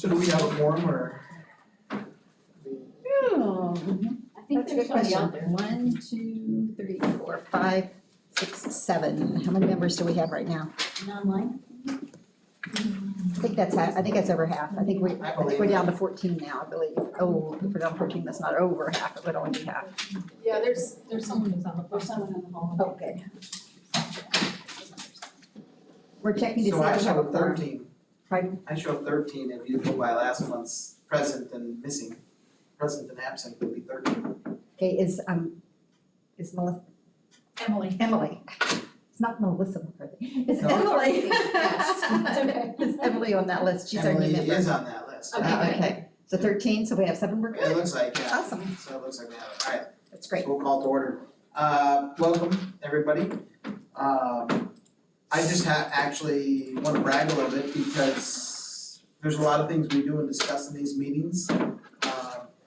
So do we have a quorum or? I think That's a good there's somebody question. out there. 1, 2, 3, 4, 5, 6, 7. How many members do we have right now? And online? I think that's over half. I think we're down to 14 now, I believe. Oh, if we're down to 14, that's not over half, it would only be half. Yeah, there's someone who's on the phone. There's someone in the hall. Okay. We're checking to see So I if we have a show quorum. 13. Pardon? I show 13 if you go by last month's present and missing. Present and absent would be 13. Okay, is Melissa, Emily. Emily? It's not Melissa McCarthy. It's No. Emily. Yes, it's okay. Is Emily on that list? She's our new Emily member. is on that list. Okay. Oh, okay. So 13, so we have 7 we're It good? looks like, yeah. Awesome. So it looks like we have it. All right. That's great. So we'll call to order. Welcome, everybody. I just actually want to brag a little bit because there's a lot of things we do and discuss in these meetings.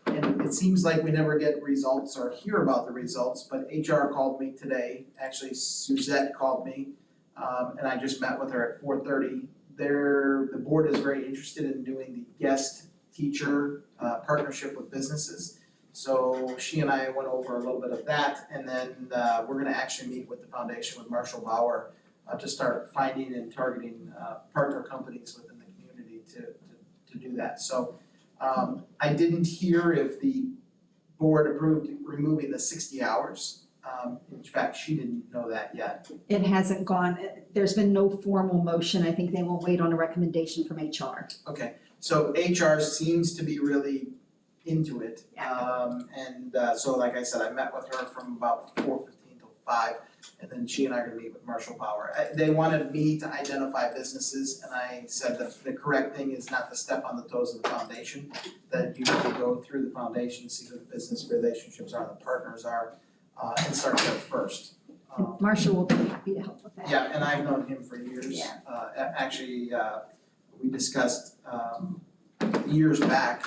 And it seems like we never get results or hear about the results, but HR called me today. Actually, Suzette called me, and I just met with her at 4:30. The board is very interested in doing the guest teacher partnership with businesses. So she and I went over a little bit of that, and then we're gonna actually meet with the foundation with Marshall Bauer to start finding and targeting partner companies within the community to do that. So I didn't hear if the board approved removing the 60 hours. In fact, she didn't know that yet. It hasn't gone, there's been no formal motion. I think they will wait on a recommendation from HR. Okay, so HR seems to be really into it. So like I said, I met with her from about 4:15 till 5, and then she and I are gonna meet with Marshall Power. They wanted me to identify businesses, and I said that the correct thing is not to step on the toes of the foundation, that you need to go through the foundation, see who the business relationships are, the partners are, and start there first. Marshall will be happy to help with that. Yeah, and I've known him for years. Yeah. Actually, we discussed years back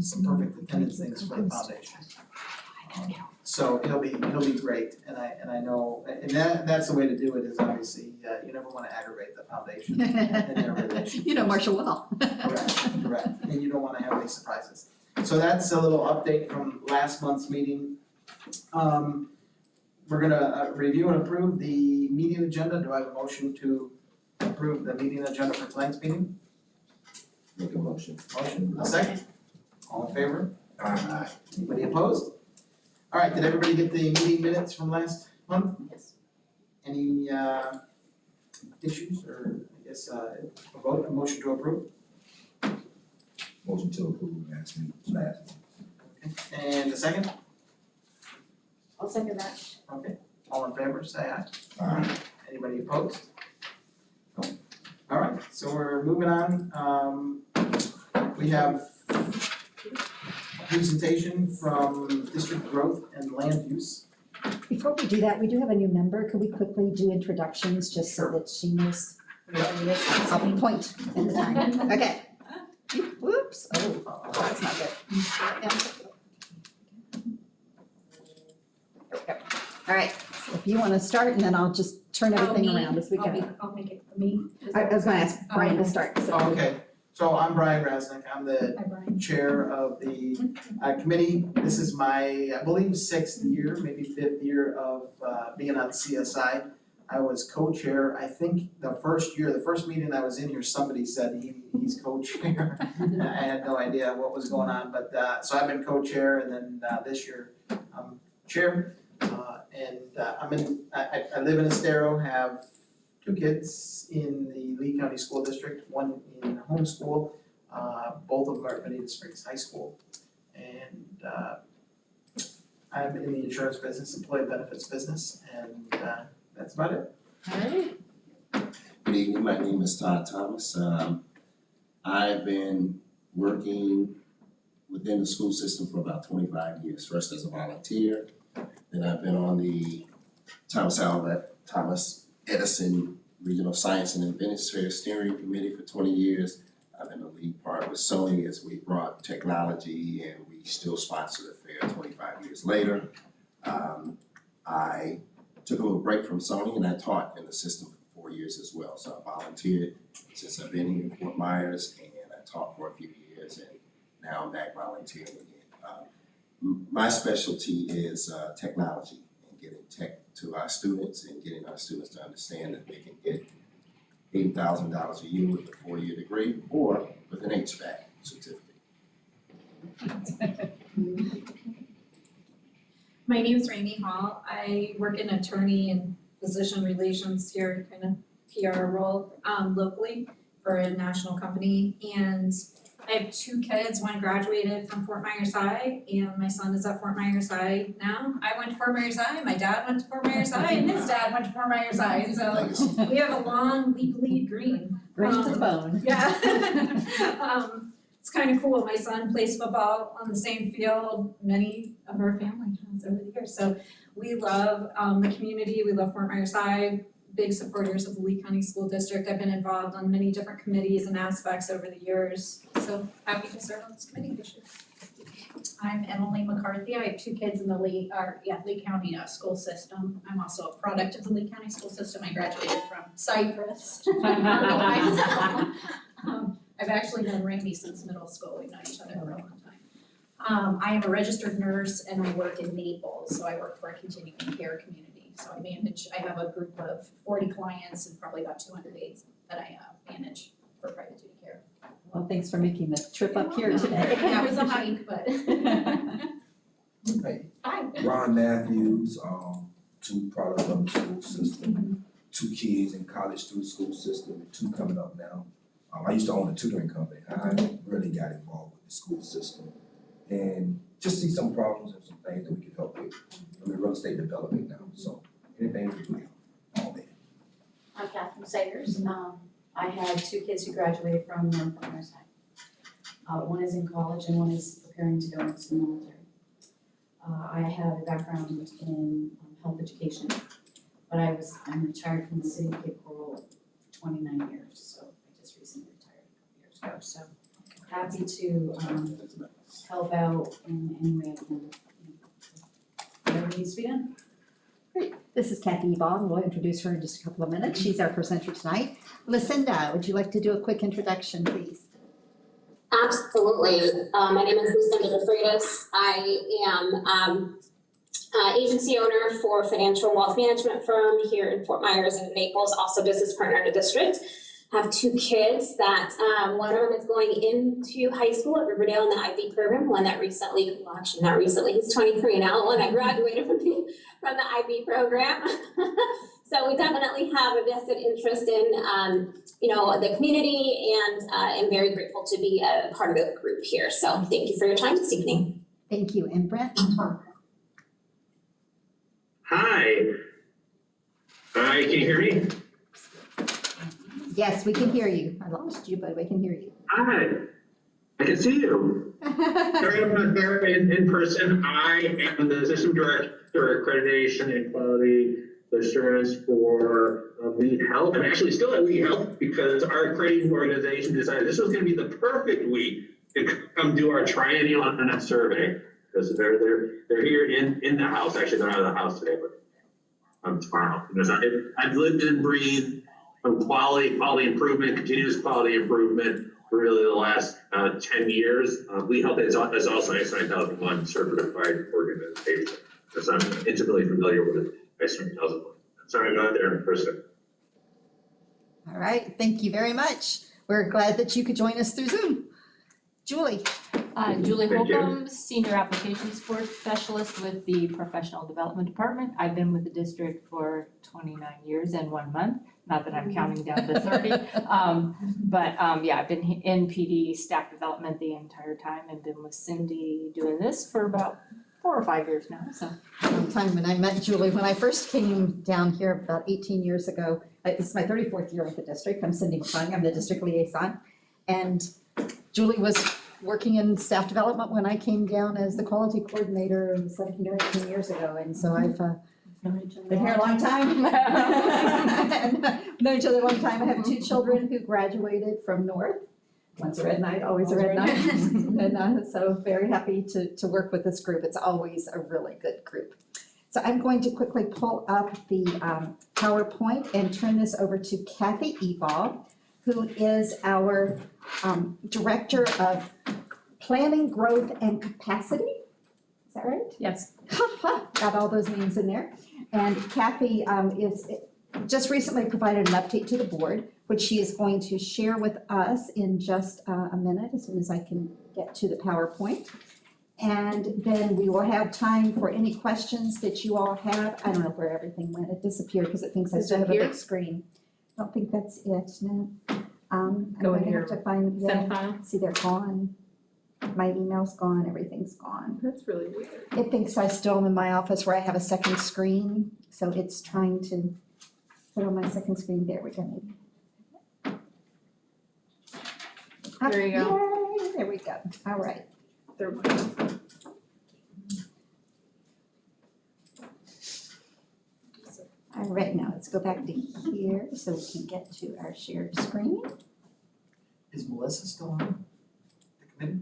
some perfect attendance things for the foundation. So he'll be great, and I know, and that's the way to do it is obviously, you never wanna aggravate the foundation and their relationship. You know Marshall well. Correct, and you don't wanna have any surprises. So that's a little update from last month's meeting. We're gonna review and approve the meeting agenda. Do I have a motion to approve the meeting agenda for tonight's meeting? Make a motion. Motion, a second? All in favor? Aye. Anybody opposed? All right, did everybody get the meeting minutes from last month? Yes. Any issues or I guess a motion to approve? Motion to approve last meeting, Okay, and a second? I'll second that. Okay, all in favor, say aye. Aye. Anybody opposed? No. All right, so we're moving on. We have a presentation from District Growth and Land Use. Before we do that, we do have a new member. Could we quickly do introductions just so that she knows who it is? I'll point in the time. Okay. Whoops. Oh, that's not good. There we go. All right, so if you want to start and then I'll just turn everything around as we go. I'll make it me. I was going to ask Brian to start. So. Oh, okay, so I'm Brian Resnick. I'm the Hi, Brian. chair of the committee. This is my, I believe, 6th year, maybe 5th year of being on CSI. I was co-chair, I think the first meeting I was in here, somebody said he's co-chair. I had no idea what was going on, but so I've been co-chair and then this year I'm chair. I live in Estero, have 2 kids in the Lee County School District, 1 in homeschool. Both of them are at Benita Springs High School. And I'm in the insurance business, employee benefits business, and that's about it. All right. Good evening, my name is Todd Thomas. I've been working within the school system for about 25 years, first as a volunteer. Then I've been on the Thomas Edison Regional Science and Administrative Steering Committee for 20 years. I've been a lead part with Sony as we brought technology and we still sponsor the fair 25 years later. I took a little break from Sony and I taught in the system for 4 years as well. So I volunteered since I've been here in Fort Myers and I've taught for a few years, and now I'm back volunteering again. My specialty is technology and getting tech to our students and getting our students to understand that they can get $8,000 a year with a 4-year degree or with an HVAC certificate. My name is Rainey Hall. I work in attorney and physician relations here, kind of PR role, locally for a national company. And I have 2 kids. One graduated from Fort Myers High, and my son is at Fort Myers High now. I went to Fort Myers High, my dad went to Fort Myers High, and his dad went to Fort Myers High. So Legacy. we have a long bleed green. Green to the bone. Yeah. It's kind of cool. My son plays football on the same field many of our family has over the years. So we love the community. We love Fort Myers High. Big supporters of the Lee County School District. I've been involved on many different committees and aspects over the years. So happy to serve on this committee this year. I'm Emily McCarthy. I have 2 kids in the Lee County school system. I'm also a product of the Lee County school system. I graduated from Cypress. I've actually known Randy since middle school. We've known each other for a long time. I am a registered nurse and I work in Naples, so I work for a continuing care community. So I have a group of 40 clients and probably about 200 aides that I manage for private duty care. Well, thanks for making the trip up here today. Yeah, it was a hike, but. Hey, Hi. Ron Matthews, 2 products of the school system, 2 kids in college through the school system, 2 coming up now. I used to own a tutoring company. I really got involved with the school system and just see some problems and some things that we can help with. I'm in real estate development now, so anything we can help, all day. I'm Catherine Sayers. I had 2 kids who graduated from Fort Myers High. One is in college and one is preparing to go into the military. I have a background in health education, but I'm retired from the city of Cape Coral for 29 years, so I just recently retired a couple years ago. So happy to help out in any way I can, whatever needs to be done. Great. This is Kathy Vaughn. We'll introduce her in just a couple of minutes. She's our presenter tonight. Lucinda, would you like to do a quick introduction, please? Absolutely. My name is Lucinda DeFreitas. I am agency owner for a financial wealth management firm here in Fort Myers and Naples, also business partner in the district. I have 2 kids that one of them is going into high school at Riverdale in the IB program, one that recently, well actually not recently, he's 23 now, one that graduated from the IB program. So we definitely have a vested interest in the community, and I'm very grateful to be a part of the group here. So thank you for your time this evening. Thank you. And Brent? Hi. Hi, can you hear me? Yes, we can hear you. I lost you, but we can hear you. Hi. I can see you. Sorry I'm not there in person. I am the System Director of Accreditation and Quality Assurance for Lehigh Health. I'm actually still at Lehigh Health because our accrediting organization decided this was going to be the perfect week to come do our triennial on a survey, because they're here in the house. Actually, they're out of the house today, but tomorrow. Because I've lived and breathed quality improvement, continuous quality improvement for really the last 10 years. Lehigh Health is also a ISO 9001 certified organization. So I'm intimately familiar with ISO 9001. Sorry, I'm not there in person. All right, thank you very much. We're glad that you could join us through Zoom. Julie. Julie Thank you. Holcomb, Senior Application Support Specialist with the Professional Development Department. I've been with the district for 29 years and 1 month. Not that I'm counting down to 30. I've been in PD staff development the entire time and been with Cindy doing this for about 4 or 5 years now, so. One time when I met Julie, when I first came down here about 18 years ago, this is my 34th year with the district. I'm Cindy McClung, I'm the district liaison. And Julie was working in staff development when I came down as the quality coordinator 17 or 18 years ago. And so I've been here a long time. Known each other a long time. I have 2 children who graduated from North. One's a Red Knight, always a Red Knight. And so very happy to work with this group. It's always a really good group. So I'm going to quickly pull up the PowerPoint and turn this over to Kathy Ebal, who is our Director of Planning, Growth, and Capacity. Is that right? Yes. Got all those names in there. And Kathy is just recently provided an update to the board, which she is going to share with us in just a minute, as soon as I can get to the PowerPoint. And then we will have time for any questions that you all have. I don't know where everything went. It disappeared because it thinks I Is still it have a here? big screen. I don't think that's it, no. I'm Go in going to your have to find, Send file? see, they're gone. My email's gone, everything's gone. That's really weird. It thinks I still am in my office where I have a second screen, so it's trying to put on my second screen. There we go. There you go. Yay, there we go. All right. Third one. All right, now let's go back to here so we can get to our shared screen. Is Melissa still on the committee?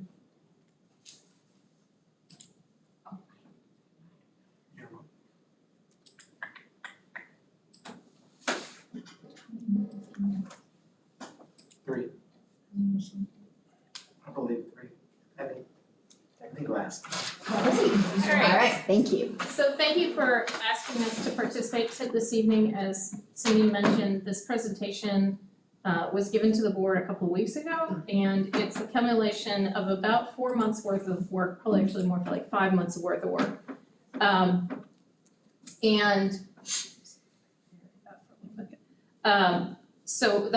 You're on. 3. I believe 3. I think last. All right. Thank you. So thank you for asking us to participate this evening. As Cindy mentioned, this presentation was given to the board a couple of weeks ago, and it's a accumulation of about 4 months worth of work, probably actually more like 5 months worth of work. So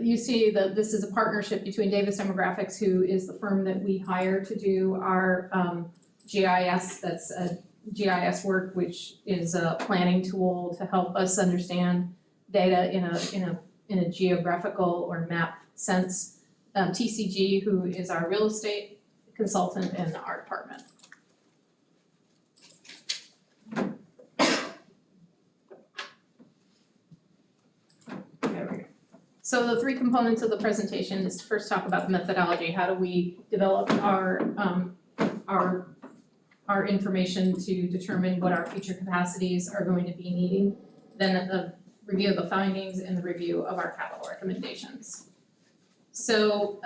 you see that this is a partnership between Davis Demographics, who is the firm that we hire to do our GIS, that's a GIS work, which is a planning tool to help us understand data in a geographical or map sense. TCG, who is our real estate consultant in our department. There we go. So the 3 components of the presentation is to first talk about the methodology. How do we develop our information to determine what our future capacities are going to be needing? Then the review of the findings and the review of our capital recommendations. So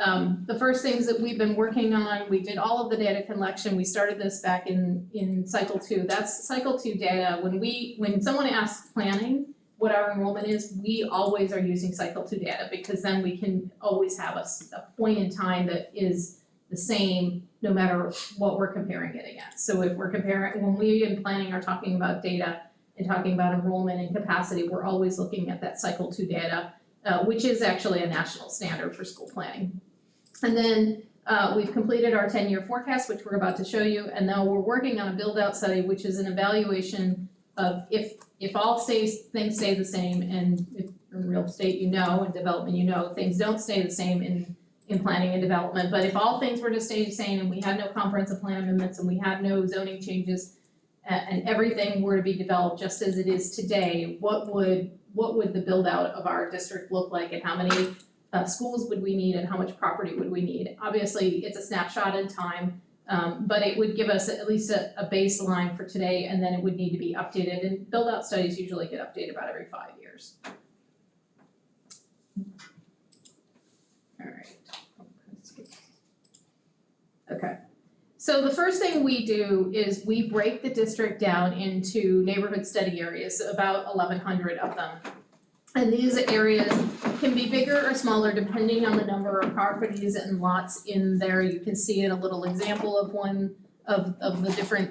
the first things that we've been working on, we did all of the data collection. We started this back in cycle 2. That's cycle 2 data. When someone asks planning what our enrollment is, we always are using cycle 2 data, because then we can always have a point in time that is the same no matter what we're comparing it against. So if we're comparing, when we in planning are talking about data and talking about enrollment and capacity, we're always looking at that cycle 2 data, which is actually a national standard for school planning. And then we've completed our 10-year forecast, which we're about to show you, and now we're working on a build-out study, which is an evaluation of if all things stay the same, and if in real estate and development things don't stay the same in planning and development, but if all things were to stay the same and we had no comprehensive plan amendments and we had no zoning changes and everything were to be developed just as it is today, what would the build out of our district look like, and how many schools would we need and how much property would we need? Obviously, it's a snapshot in time, but it would give us at least a baseline for today, and then it would need to be updated, and build out studies usually get updated about every 5 years. All right. Okay. So the first thing we do is we break the district down into neighborhood study areas, about 1,100 of them. And these areas can be bigger or smaller depending on the number of properties and lots in there. You can see in a little example of one of the different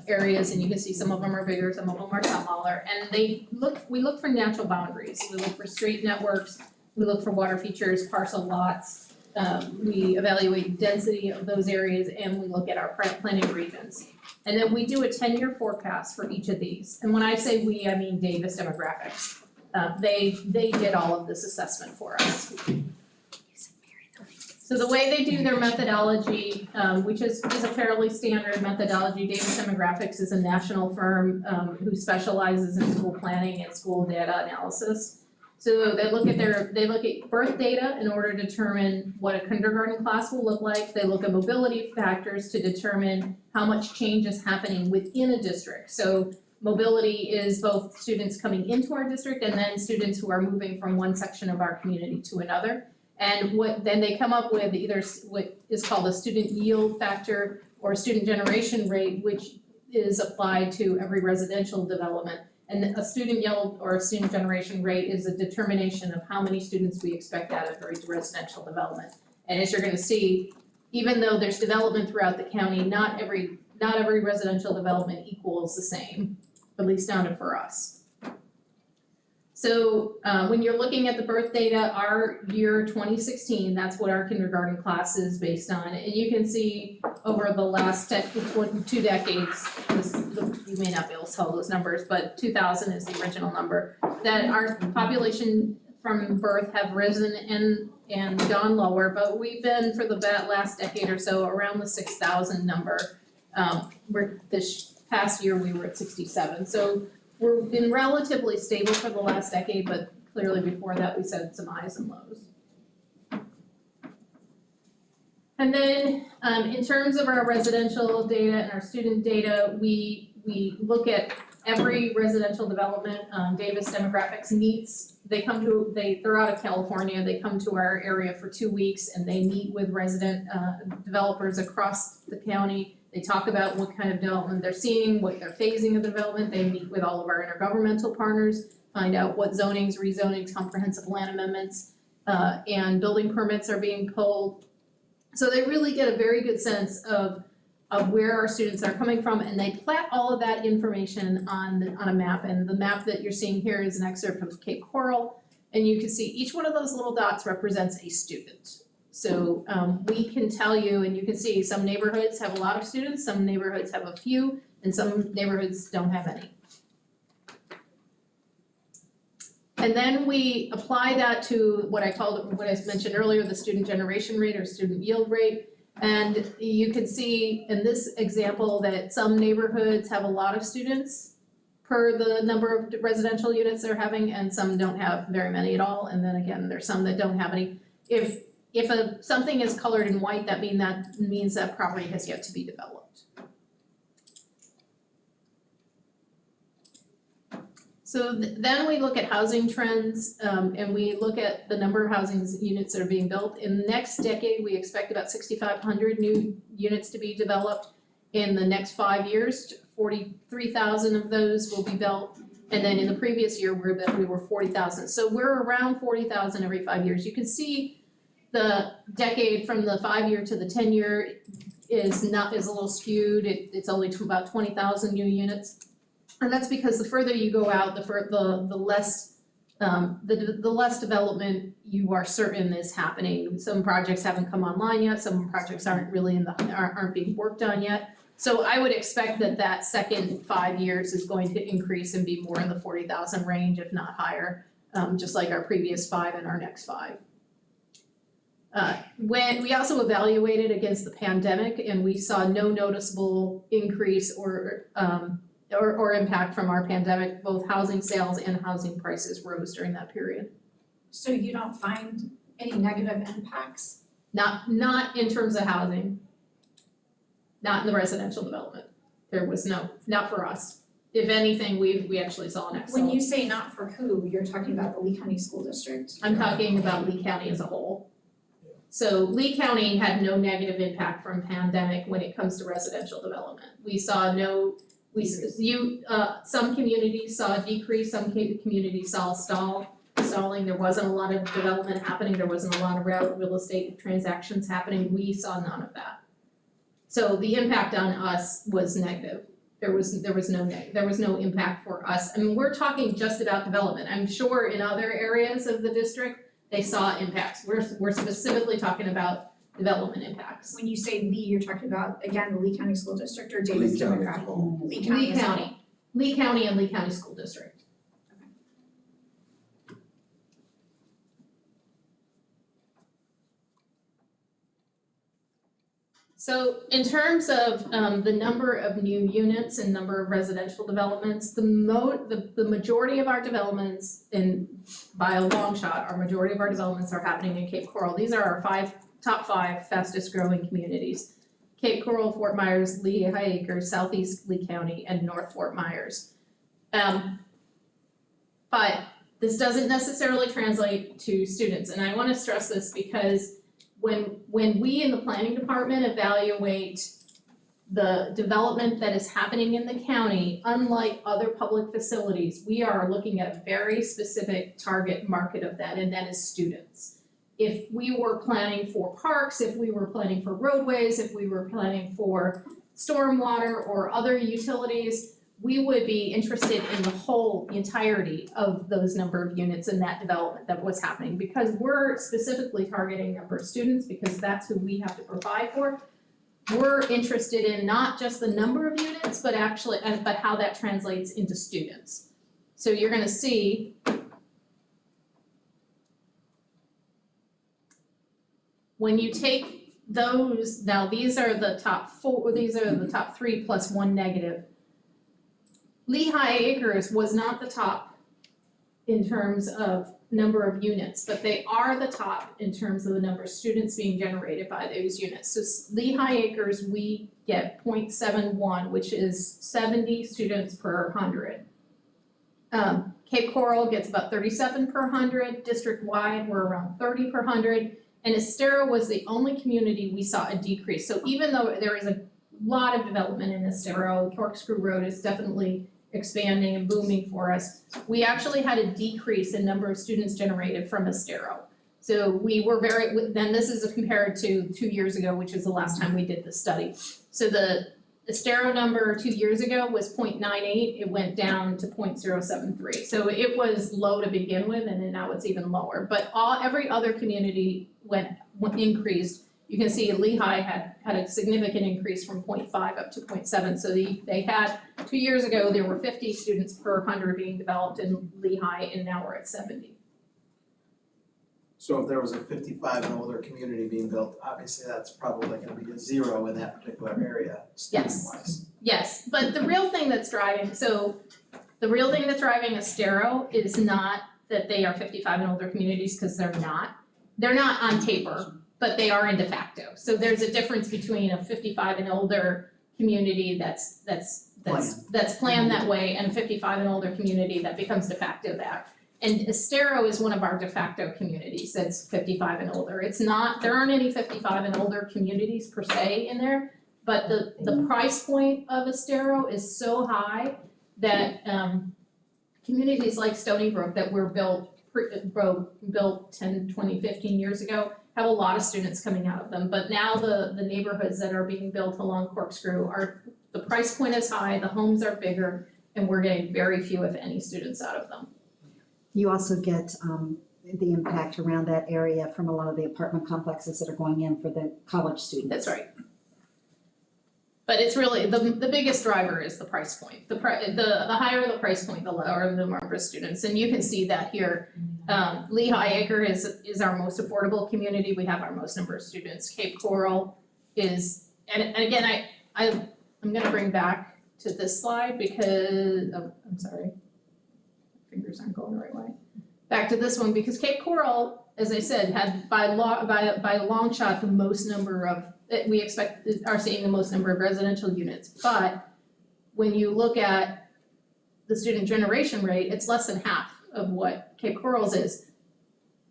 areas, and you can see some of them are bigger, some of them are smaller. And we look for natural boundaries. We look for street networks, we look for water features, parcel lots. We evaluate density of those areas, and we look at our planning regions. And then we do a 10-year forecast for each of these. And when I say we, I mean Davis Demographics. They did all of this assessment for us. So the way they do their methodology, which is a fairly standard methodology, Davis Demographics is a national firm who specializes in school planning and school data analysis. So they look at birth data in order to determine what a kindergarten class will look like. They look at mobility factors to determine how much change is happening within a district. So mobility is both students coming into our district and then students who are moving from one section of our community to another. And then they come up with either what is called a student yield factor or student generation rate, which is applied to every residential development. And a student yield or a student generation rate is a determination of how many students we expect out of every residential development. And as you're gonna see, even though there's development throughout the county, not every residential development equals the same, at least not for us. So when you're looking at the birth data, our year 2016, that's what our kindergarten class is based on. And you can see over the last 2 decades, you may not be able to tell those numbers, but 2000 is the original number, that our population from birth have risen and gone lower, but we've been for the last decade or so around the 6,000 number. This past year, we were at 67. So we've been relatively stable for the last decade, but clearly before that, we said some highs and lows. And then in terms of our residential data and our student data, we look at every residential development. Davis Demographics meets, they're out of California, they come to our area for 2 weeks and they meet with resident developers across the county. They talk about what kind of development they're seeing, what they're phasing of the development. They meet with all of our intergovernmental partners, find out what zonings, rezonings, comprehensive land amendments, and building permits are being pulled. So they really get a very good sense of where our students are coming from, and they plat all of that information on a map. And the map that you're seeing here is an excerpt of Cape Coral, and you can see each one of those little dots represents a student. So we can tell you, and you can see some neighborhoods have a lot of students, some neighborhoods have a few, and some neighborhoods don't have any. And then we apply that to what I mentioned earlier, the student generation rate or student yield rate. And you can see in this example that some neighborhoods have a lot of students per the number of residential units they're having, and some don't have very many at all. And then again, there's some that don't have any. If something is colored in white, that means that property has yet to be developed. So then we look at housing trends, and we look at the number of housing units that are being built. In the next decade, we expect about 6,500 new units to be developed. In the next 5 years, 43,000 of those will be built. And then in the previous year, we were 40,000. So we're around 40,000 every 5 years. You can see the decade from the 5-year to the 10-year is a little skewed. It's only to about 20,000 new units. And that's because the further you go out, the less development you are certain is happening. Some projects haven't come online yet, some projects aren't being worked on yet. So I would expect that second 5 years is going to increase and be more in the 40,000 range, if not higher, just like our previous 5 and our next 5. When we also evaluated against the pandemic, and we saw no noticeable increase or impact from our pandemic. Both housing sales and housing prices rose during that period. So you don't find any negative impacts? Not in terms of housing. Not in the residential development. There was not for us. If anything, we actually saw an excellent. When you say not for who, you're talking about the Lee County School District? I'm talking about Lee County as a whole. So Lee County had no negative impact from pandemic when it comes to residential development. We saw some communities saw a decrease, some communities saw stalling. There wasn't a lot of development happening, there wasn't a lot of real estate transactions happening. We saw none of that. So the impact on us was negative. There was no impact for us. I mean, we're talking just about development. I'm sure in other areas of the district, they saw impacts. We're specifically talking about development impacts. When you say Lee, you're talking about, again, the Lee County School District or Davis Lee County as a Demographic? whole. Lee County as a whole. Lee County and Lee County School District. So in terms of the number of new units and number of residential developments, the majority of our developments, and by a long shot, our majority of our developments are happening in Cape Coral. These are our top five fastest growing communities. Cape Coral, Fort Myers, Lehigh Acres, Southeast Lee County, and North Fort Myers. But this doesn't necessarily translate to students, and I wanna stress this because when we in the planning department evaluate the development that is happening in the county, unlike other public facilities, we are looking at a very specific target market of that, and that is students. If we were planning for parks, if we were planning for roadways, if we were planning for stormwater or other utilities, we would be interested in the entirety of those number of units in that development that was happening, because we're specifically targeting number of students, because that's who we have to provide for. We're interested in not just the number of units, but actually, but how that translates into students. So you're gonna see when you take those, now these are the top three plus one negative. Lehigh Acres was not the top in terms of number of units, but they are the top in terms of the number of students being generated by those units. So Lehigh Acres, we get 0.71, which is 70 students per 100. Cape Coral gets about 37 per 100, district-wide we're around 30 per 100, and Estero was the only community we saw a decrease. So even though there is a lot of development in Estero, Corkscrew Road is definitely expanding and booming for us, we actually had a decrease in number of students generated from Estero. So we were then this is compared to 2 years ago, which is the last time we did the study. So the Estero number 2 years ago was 0.98, it went down to 0.073. So it was low to begin with, and then now it's even lower. But every other community increased. You can see Lehigh had a significant increase from 0.5 up to 0.7. So they had, 2 years ago, there were 50 students per 100 being developed in Lehigh, and now we're at 70. So if there was a 55 and older community being built, obviously that's probably gonna be a 0 in that particular area, student-wise. Yes, but the real thing that's driving Estero is not that they are 55 and older communities, because they're not. They're not on paper, but they are in de facto. So there's a difference between a 55 and older community that's planned that way, and a 55 and older community that becomes de facto that. And Estero is one of our de facto communities that's 55 and older. There aren't any 55 and older communities per se in there, but the price point of Estero is so high that communities like Stony Brook that were built 10, 20, 15 years ago have a lot of students coming out of them. But now the neighborhoods that are being built along Corkscrew the price point is high, the homes are bigger, and we're getting very few, if any, students out of them. You also get the impact around that area from a lot of the apartment complexes that are going in for the college students. That's right. But it's really, the biggest driver is the price point. The higher the price point, the lower the number of students, and you can see that here. Lehigh Acre is our most affordable community, we have our most number of students. Cape Coral is, and again, I'm gonna bring back to this slide because, I'm sorry. Fingers aren't going the right way. Back to this one, because Cape Coral, as I said, had by a long shot the most number of, we are seeing the most number of residential units. But when you look at the student generation rate, it's less than half of what Cape Coral's is.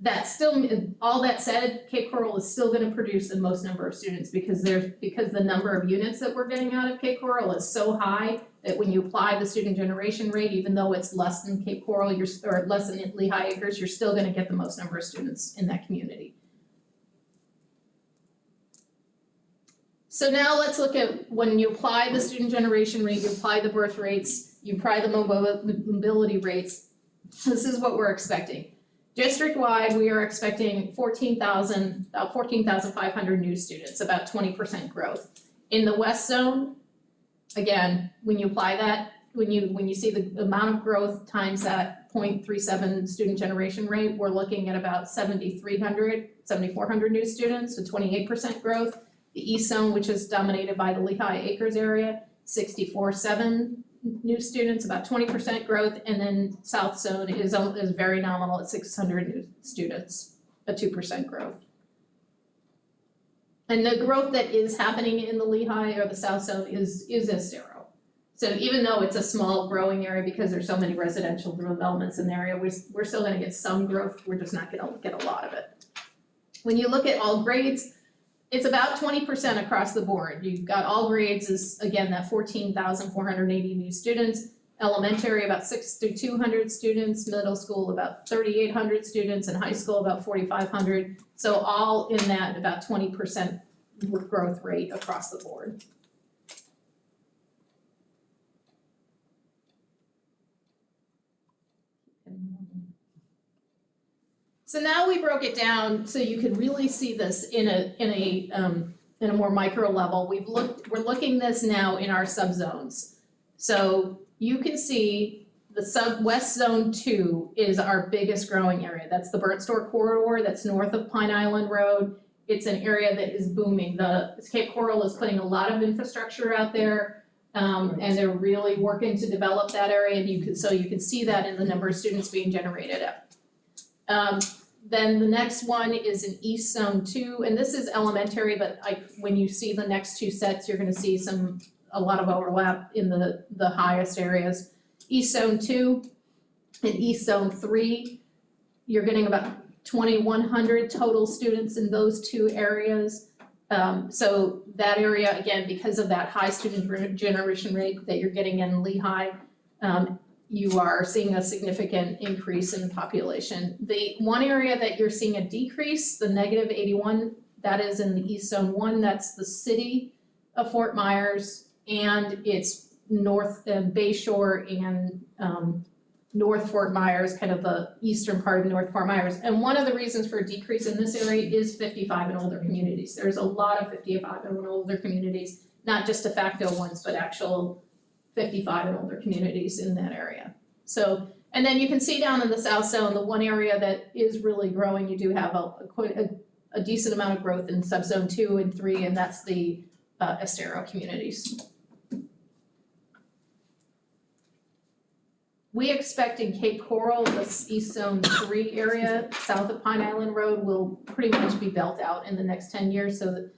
That's still, all that said, Cape Coral is still gonna produce the most number of students because the number of units that we're getting out of Cape Coral is so high that when you apply the student generation rate, even though it's less than Cape Coral, or less than Lehigh Acres, you're still gonna get the most number of students in that community. So now let's look at when you apply the student generation rate, you apply the birth rates, you apply the mobility rates, this is what we're expecting. District-wide, we are expecting about 14,500 new students, about 20% growth. In the West Zone, again, when you apply that, when you see the amount of growth times that 0.37 student generation rate, we're looking at about 7,400 new students, so 28% growth. The East Zone, which is dominated by the Lehigh Acres area, 64,700 new students, about 20% growth, and then South Zone is very nominal at 600 new students, a 2% growth. And the growth that is happening in the Lehigh or the South Zone is Estero. So even though it's a small growing area because there's so many residential developments in the area, we're still gonna get some growth, we're just not gonna get a lot of it. When you look at all grades, it's about 20% across the board. You've got all grades is, again, that 14,480 new students. Elementary, about 6,200 students, middle school, about 3,800 students, and high school, about 4,500. So all in that about 20% growth rate across the board. So now we broke it down so you could really see this in a more micro level. We're looking this now in our subzones. So you can see the West Zone 2 is our biggest growing area. That's the Burnt Store corridor that's north of Pine Island Road. It's an area that is booming. The Cape Coral is putting a lot of infrastructure out there, and they're really working to develop that area, and you can see that in the number of students being generated. Then the next one is in East Zone 2, and this is elementary, but when you see the next two sets, you're gonna see a lot of overlap in the highest areas. East Zone 2 and East Zone 3, you're getting about 2,100 total students in those two areas. So that area, again, because of that high student generation rate that you're getting in Lehigh, you are seeing a significant increase in population. The one area that you're seeing a decrease, the -81, that is in the East Zone 1, that's the city of Fort Myers, and it's north Bayshore and North Fort Myers, kind of the eastern part of North Fort Myers. And one of the reasons for a decrease in this area is 55 and older communities. There's a lot of 55 and older communities, not just de facto ones, but actual 55 and older communities in that area. So, and then you can see down in the South Zone, the one area that is really growing, you do have a decent amount of growth in subzone 2 and 3, and that's the Estero communities. We expect in Cape Coral, this East Zone 3 area, south of Pine Island Road, will pretty much be built out in the next 10 years, so that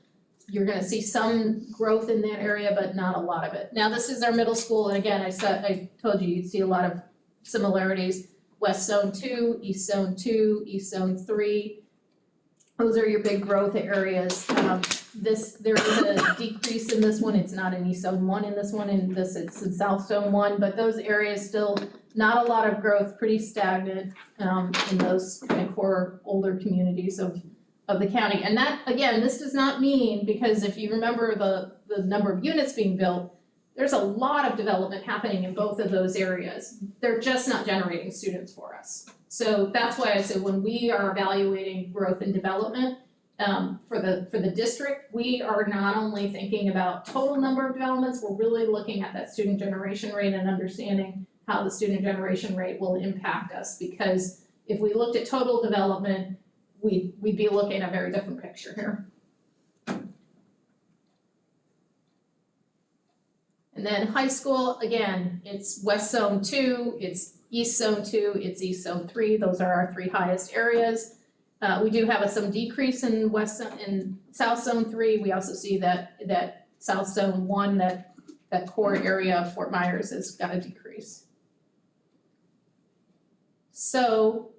you're gonna see some growth in that area, but not a lot of it. Now, this is our middle school, and again, I told you, you'd see a lot of similarities. West Zone 2, East Zone 2, East Zone 3. Those are your big growth areas. There is a decrease in this one. It's not in East Zone 1 in this one, it's in South Zone 1, but those areas still, not a lot of growth, pretty stagnant, in those kind of core older communities of the county. And that, again, this does not mean, because if you remember the number of units being built, there's a lot of development happening in both of those areas. They're just not generating students for us. So that's why I said when we are evaluating growth and development for the district, we are not only thinking about total number of developments, we're really looking at that student generation rate and understanding how the student generation rate will impact us. Because if we looked at total development, we'd be looking at a very different picture here. And then high school, again, it's West Zone 2, it's East Zone 2, it's East Zone 3, those are our three highest areas. We do have some decrease in South Zone 3, we also see that South Zone 1, that core area of Fort Myers has got a decrease. So,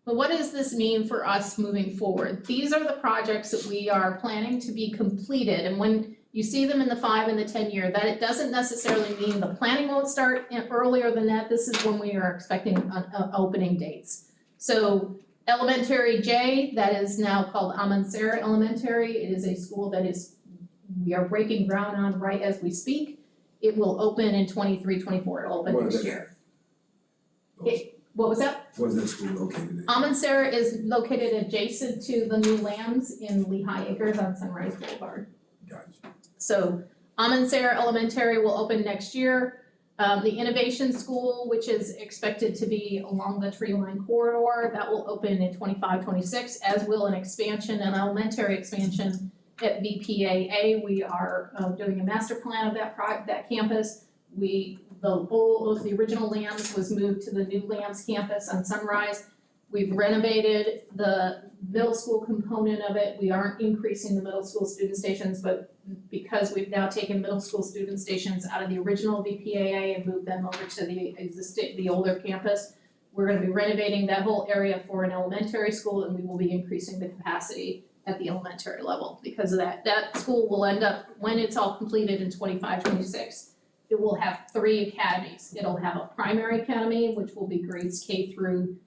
but what does this mean for us moving forward? These are the projects that we are planning to be completed, and when you see them in the 5 and the 10 year, that it doesn't necessarily mean the planning won't start earlier than that. This is when we are expecting opening dates. So Elementary J, that is now called Amansera Elementary. It is a school that we are breaking ground on right as we speak. It will open in 23-24, it'll open next year. What was that? Where's that school located at? Amansera is located adjacent to the new Lambs in Lehigh Acres on Sunrise Boulevard. Gotcha. So Amansera Elementary will open next year. The Innovation School, which is expected to be along the tree line corridor, that will open in 25-26, as will an elementary expansion at VPAA. We are doing a master plan of that campus. The original Lambs was moved to the new Lambs campus on Sunrise. We've renovated the middle school component of it. We aren't increasing the middle school student stations, but because we've now taken middle school student stations out of the original VPAA and moved them over to the older campus, we're gonna be renovating that whole area for an elementary school, and we will be increasing the capacity at the elementary level. Because of that, that school will end up, when it's all completed in 25-26, it will have 3 academies. It'll have a primary academy, which will be grades K through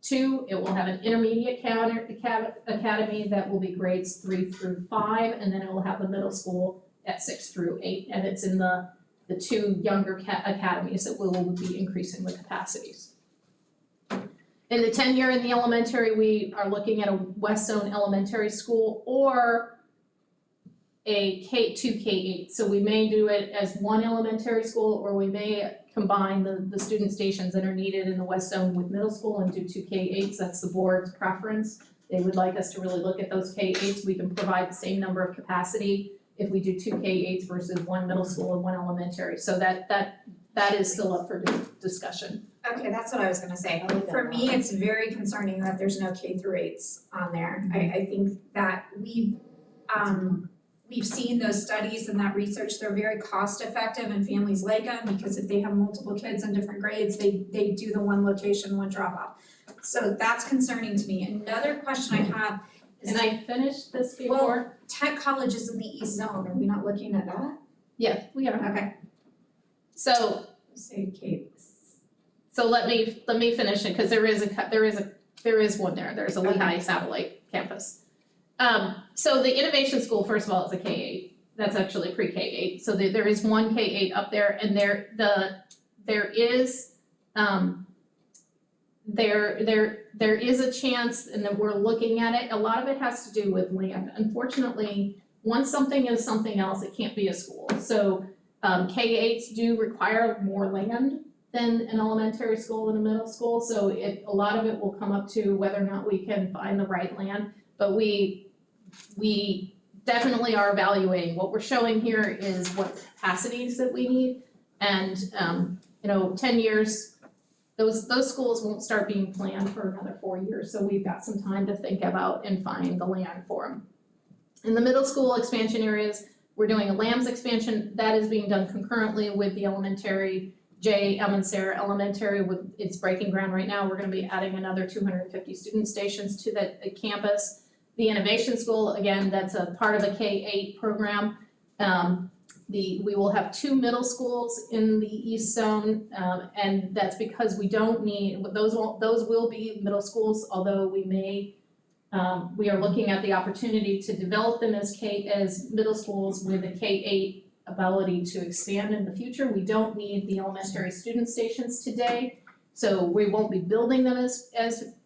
2. It will have an intermediate academy that will be grades 3 through 5, and then it will have the middle school at 6 through 8. And it's in the 2 younger academies that will be increasing the capacities. In the 10-year in the elementary, we are looking at a West Zone elementary school or a K2, K8. So we may do it as one elementary school, or we may combine the student stations that are needed in the West Zone with middle school and do 2 K8s. That's the board's preference. They would like us to really look at those K8s. We can provide the same number of capacity if we do 2 K8s versus 1 middle school and 1 elementary. So that is still up for discussion. Okay, that's what I was gonna say. For me, it's very concerning that there's no K through 8s on there. I think that we've seen those studies and that research, they're very cost effective and families like them because if they have multiple kids in different grades, they do the one location, one drop off. So that's concerning to me. Another question I have is Can I finish this before? Tech College is in the East Zone, are we not looking at that? Yeah, we are. Okay, So say K. So let me finish it, because there is one there, there's a Lehigh satellite campus. So the innovation school, first of all, is a K8, that's actually pre-K8, so there is one K8 up there, and there is a chance, and that we're looking at it, a lot of it has to do with land. Unfortunately, once something is something else, it can't be a school, so K8s do require more land than an elementary school and a middle school, so a lot of it will come up to whether or not we can find the right land, but we definitely are evaluating. What we're showing here is what capacities that we need, and 10 years, those schools won't start being planned for another 4 years, so we've got some time to think about and find the land for them. In the middle school expansion areas, we're doing a LAMS expansion, that is being done concurrently with the elementary J.M. and Sarah Elementary, it's breaking ground right now. We're gonna be adding another 250 student stations to that campus. The Innovation School, again, that's a part of a K8 program. We will have 2 middle schools in the East Zone, and that's because we don't need, those will be middle schools, although we are looking at the opportunity to develop them as middle schools with a K8 ability to expand in the future. We don't need the elementary student stations today, so we won't be building them as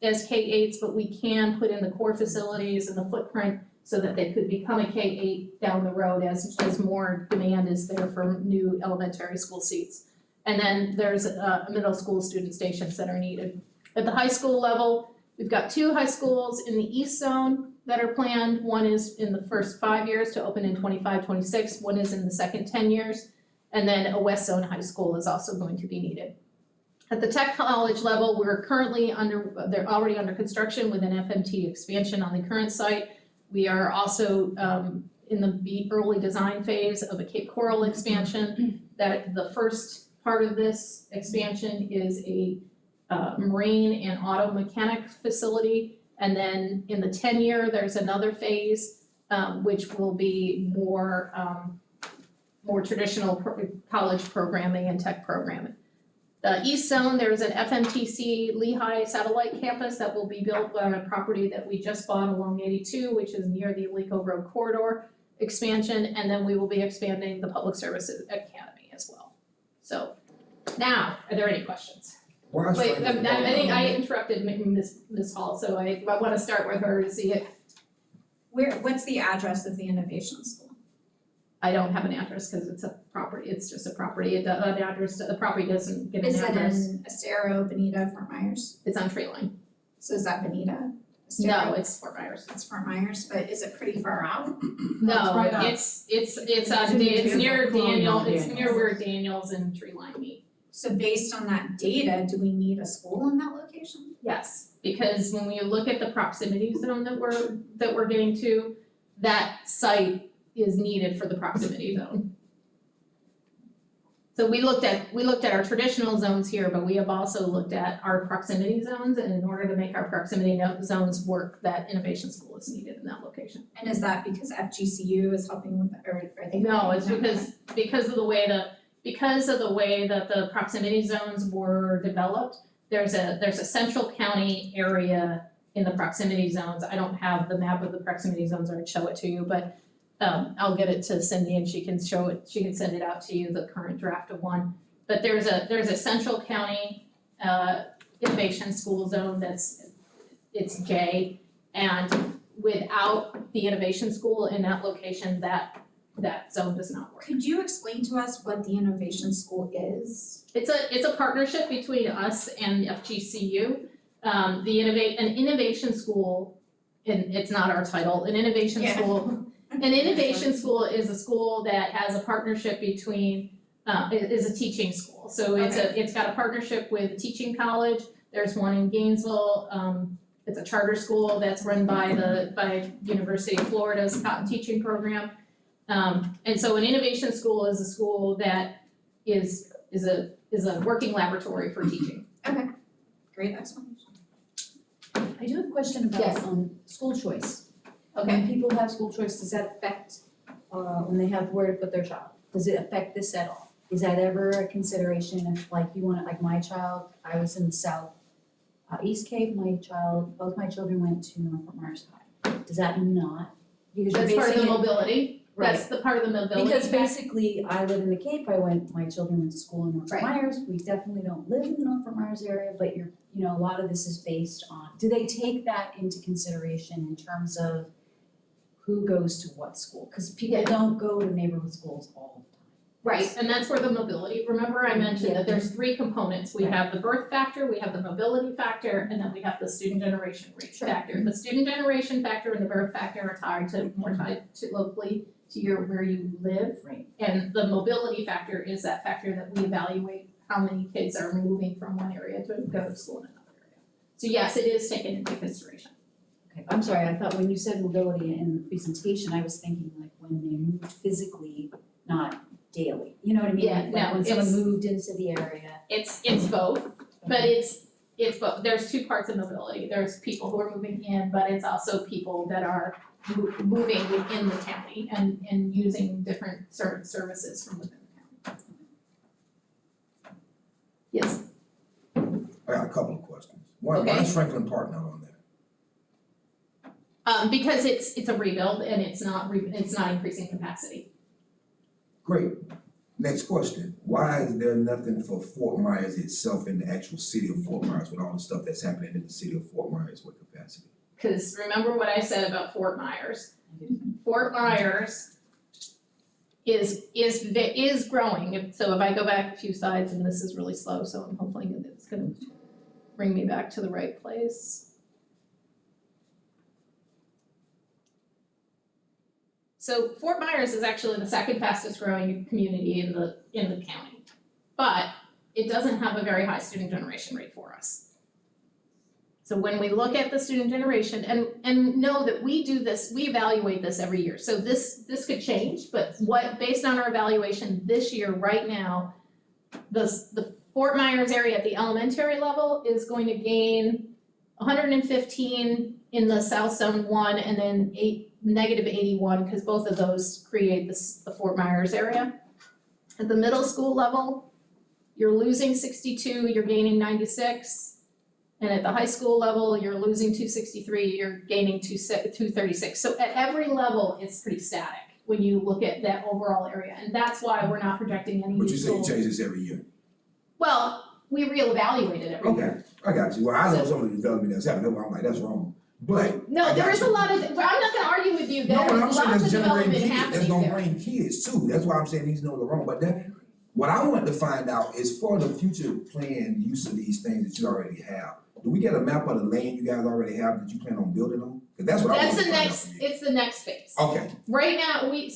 K8s, but we can put in the core facilities and the footprint so that they could become a K8 down the road as more demand is there for new elementary school seats. And then there's middle school student stations that are needed. At the high school level, we've got 2 high schools in the East Zone that are planned. One is in the first 5 years to open in 25-26, one is in the second 10 years, and then a West Zone high school is also going to be needed. At the Tech College level, they're already under construction with an FMT expansion on the current site. We are also in the early design phase of a Cape Coral expansion. That the first part of this expansion is a marine and auto mechanic facility. And then in the 10-year, there's another phase, which will be more traditional college programming and tech programming. The East Zone, there's an FMTC Lehigh satellite campus that will be built on a property that we just bought along 82, which is near the Alico Road corridor expansion, and then we will be expanding the Public Services Academy as well. So now, are there any questions? Wait, I interrupted Ms. Hall, so I want to start with her to see it. What's the address of the Innovation School? I don't have an address because it's a property, it's just a property, the property doesn't give an address. Is it in Acero, Bonita, Fort Myers? It's on Tree Line. So is that Bonita? No, Acero? it's Fort Myers. It's Fort Myers, but is it pretty far out? No, right on. it's near Daniel, it's near where Daniels and Tree Line meet. So based on that data, do we need a school in that location? Yes, because when you look at the proximity zone that we're getting to, that site is needed for the proximity zone. So we looked at our traditional zones here, but we have also looked at our proximity zones, and in order to make our proximity zones work, that innovation school is needed in that location. And is that because FGCU is helping with, or are they? No, it's because of the way that the proximity zones were developed, there's a central county area in the proximity zones. I don't have the map of the proximity zones, or I'd show it to you, but I'll get it to Cindy and she can send it out to you, the current draft of one. But there's a central county innovation school zone it's J, and without the innovation school in that location, that zone does not work. Could you explain to us what the innovation school is? It's a partnership between us and FGCU. An innovation school, and it's not our title, an innovation school. An innovation school is a school that has a partnership between, is a teaching school. So it's got a partnership with a teaching college. There's one in Gainesville. It's a charter school that's run by University of Florida's teaching program. And so an innovation school is a school that is a working laboratory for teaching. Great explanation. I do have a question about Yes. School choice. Okay. When people have school choice, does that affect when they have where to put their child? Does it affect this at all? Is that ever a consideration if like you want, like my child, I was in the South East Cape, both my children went to Norfolk Myers High. Does that not? Because you're That's part of the basing it- mobility. Right. That's the part of the mobility. Because basically, I live in the Cape, my children went to school in Norfolk Right. Myers, we definitely don't live in the Norfolk Myers area, but a lot of this is based on, do they take that into consideration in terms of who goes to what school? Cause people don't go to neighborhood schools all the time. Right, and that's where the mobility, remember I mentioned that there's three components. We have the birth factor, we have the mobility factor, and then we have the student generation rate factor. The student generation factor and the birth factor are tied to locally to where you live. Right. And the mobility factor is that factor that we evaluate how many kids are moving from one area to go to school in another area. So yes, it is taken into consideration. Okay, I'm sorry, I thought when you said mobility in the presentation, I was thinking like when they moved physically, not daily, you know what I mean? Yeah, Like no, when someone it's- moved into the area. It's both, but it's both. There's two parts of mobility. There's people who are moving in, but it's also people that are moving within the county and using different services from within the county. Yes, I got a couple of questions. Why Okay. is Franklin Park not on there? because it's a rebuild and it's not increasing capacity. Great. Next question. Why is there nothing for Fort Myers itself in the actual city of Fort Myers with all the stuff that's happening in the city of Fort Myers with capacity? Because remember what I said about Fort Myers. Fort Myers is growing. So if I go back a few slides, and this is really slow, so I'm hoping it's gonna bring me back to the right place. So Fort Myers is actually the second fastest growing community in the county. But it doesn't have a very high student generation rate for us. So when we look at the student generation, and know that we do this, we evaluate this every year. So this could change, but based on our evaluation this year, right now, the Fort Myers area at the elementary level is going to gain 115 in the South Zone 1 and then -81, because both of those create the Fort Myers area. At the middle school level, you're losing 62, you're gaining 96. And at the high school level, you're losing 263, you're gaining 236. So at every level, it's pretty static when you look at that overall area. And that's why we're not projecting any new But you say you schools. change this every year. Well, we reevaluate it every year. Okay, I got you. Well, I know some of the development that's happening, I'm like, that's wrong. But No, I there got is you. a lot of, I'm not gonna argue with you, No, there but I'm is saying lots that's of generating development kids, that's happening gonna there. bring kids too, that's why I'm saying these know the wrong, but that, what I want to find out is for the future planned use of these things that you already have. Do we get a map of the land you guys already have that you plan on building on? 'Cause that's what I want That's to the find out next, from you. it's the next phase. Okay, Right now, there's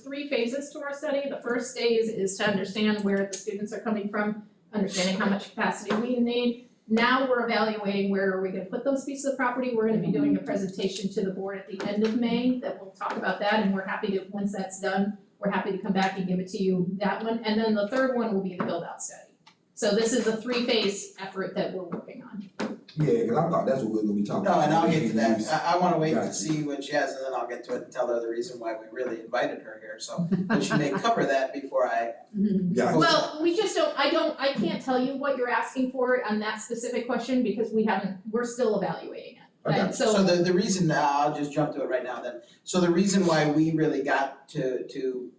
3 phases to our study. The first phase is to understand where the students are coming from, understanding how much capacity we need. Now we're evaluating where are we gonna put those pieces of property. We're gonna be doing a presentation to the board at the end of May that will talk about that, and we're happy to, once that's done, we're happy to come back and give it to you, that one. And then the third one will be the build out study. So this is a 3-phase effort that we're working on. yeah, cause I thought that's what we were gonna be talking No, about. and I'll get to Use- that, I wanna wait to Gotcha. see what she has, and then I'll get to it and tell her the reason why we really invited her here, so, but she may cover that before I. Gotcha. Well, we just I can't tell you what you're asking for on that specific question because we're still evaluating it. I got And So the reason, I'll just jump to it right now then, so the reason why we really got to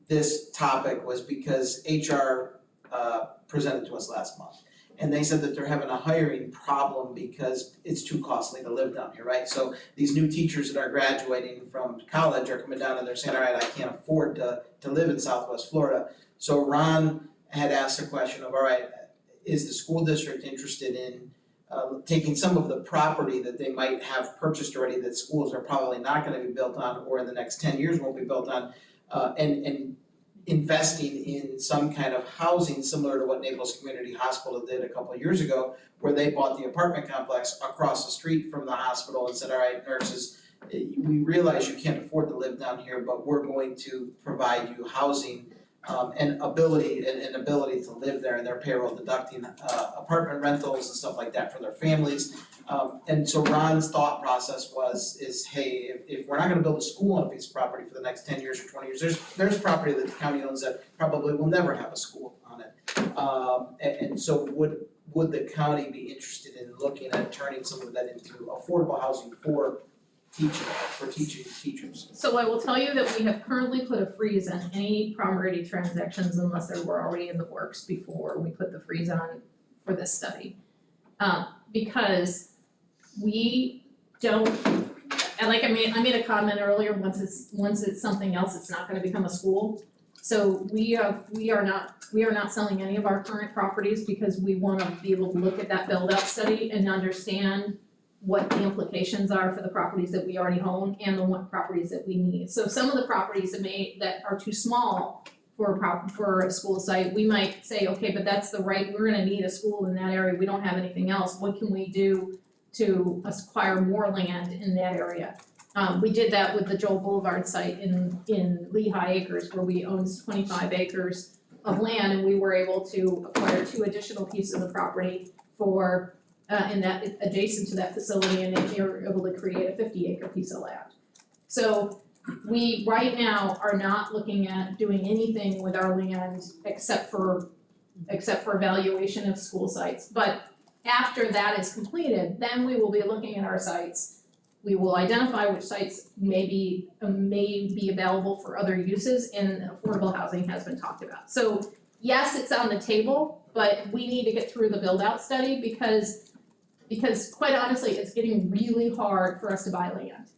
this topic was because HR presented to us last month. And they said that they're having a hiring problem because it's too costly to live down here, right? So these new teachers that are graduating from college are coming down and they're saying, all right, I can't afford to live in Southwest Florida. So Ron had asked a question of, all right, is the school district interested in taking some of the property that they might have purchased already that schools are probably not gonna be built on or in the next 10 years won't be built on, and investing in some kind of housing similar to what Naples Community Hospital did a couple of years ago, where they bought the apartment complex across the street from the hospital and said, all right, nurses, we realize you can't afford to live down here, but we're going to provide you housing and ability to live there, and their payroll deducting apartment rentals and stuff like that for their families. And so Ron's thought process is, hey, if we're not gonna build a school on a piece of property for the next 10 years or 20 years, there's property that the county owns that probably will never have a school on it. And so would the county be interested in looking at turning some of that into affordable housing for teaching teachers? So I will tell you that we have currently put a freeze on any property transactions unless they were already in the works before we put the freeze on for this study. Because we don't, and like I made a comment earlier, once it's something else, it's not gonna become a school. So we are not selling any of our current properties because we wanna be able to look at that build out study and understand what the implications are for the properties that we already own and the properties that we need. So some of the properties that are too small for a school site, we might say, okay, but we're gonna need a school in that area, we don't have anything else, what can we do to acquire more land in that area? We did that with the Joel Boulevard site in Lehigh Acres, where we owned 25 acres of land, and we were able to acquire 2 additional pieces of property for in that, adjacent to that facility, and they were able to create a 50-acre piece of land. So we right now are not looking at doing anything with our land except for evaluation of school sites. But after that is completed, then we will be looking at our sites. We will identify which sites may be available for other uses, and affordable housing has been talked about. So yes, it's on the table, but we need to get through the build-out study because quite honestly, it's getting really hard for us to buy land.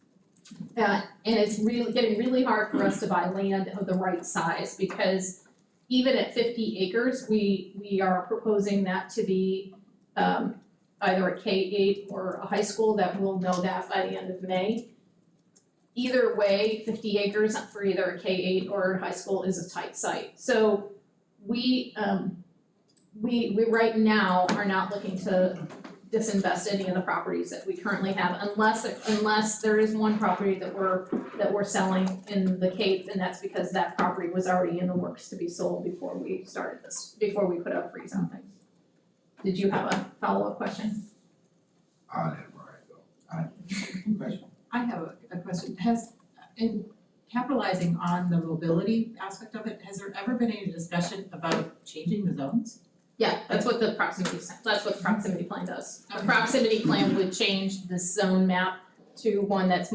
And it's getting really hard for us to buy land of the right size, because even at 50 acres, we are proposing that to be either a K-8 or a high school. That we'll know that by the end of May. Either way, 50 acres for either a K-8 or a high school is a tight site. So we right now are not looking to disinvest any of the properties that we currently have, unless there is one property that we're selling in the Cape, and that's because that property was already in the works to be sold before we put a freeze on things. Did you have a follow-up question? I'll let Brian go. Question? I have a question. In capitalizing on the mobility aspect of it, has there ever been any discussion about changing the zones? Yeah, that's what the proximity plan does. The Okay. proximity plan would change the zone map to one that's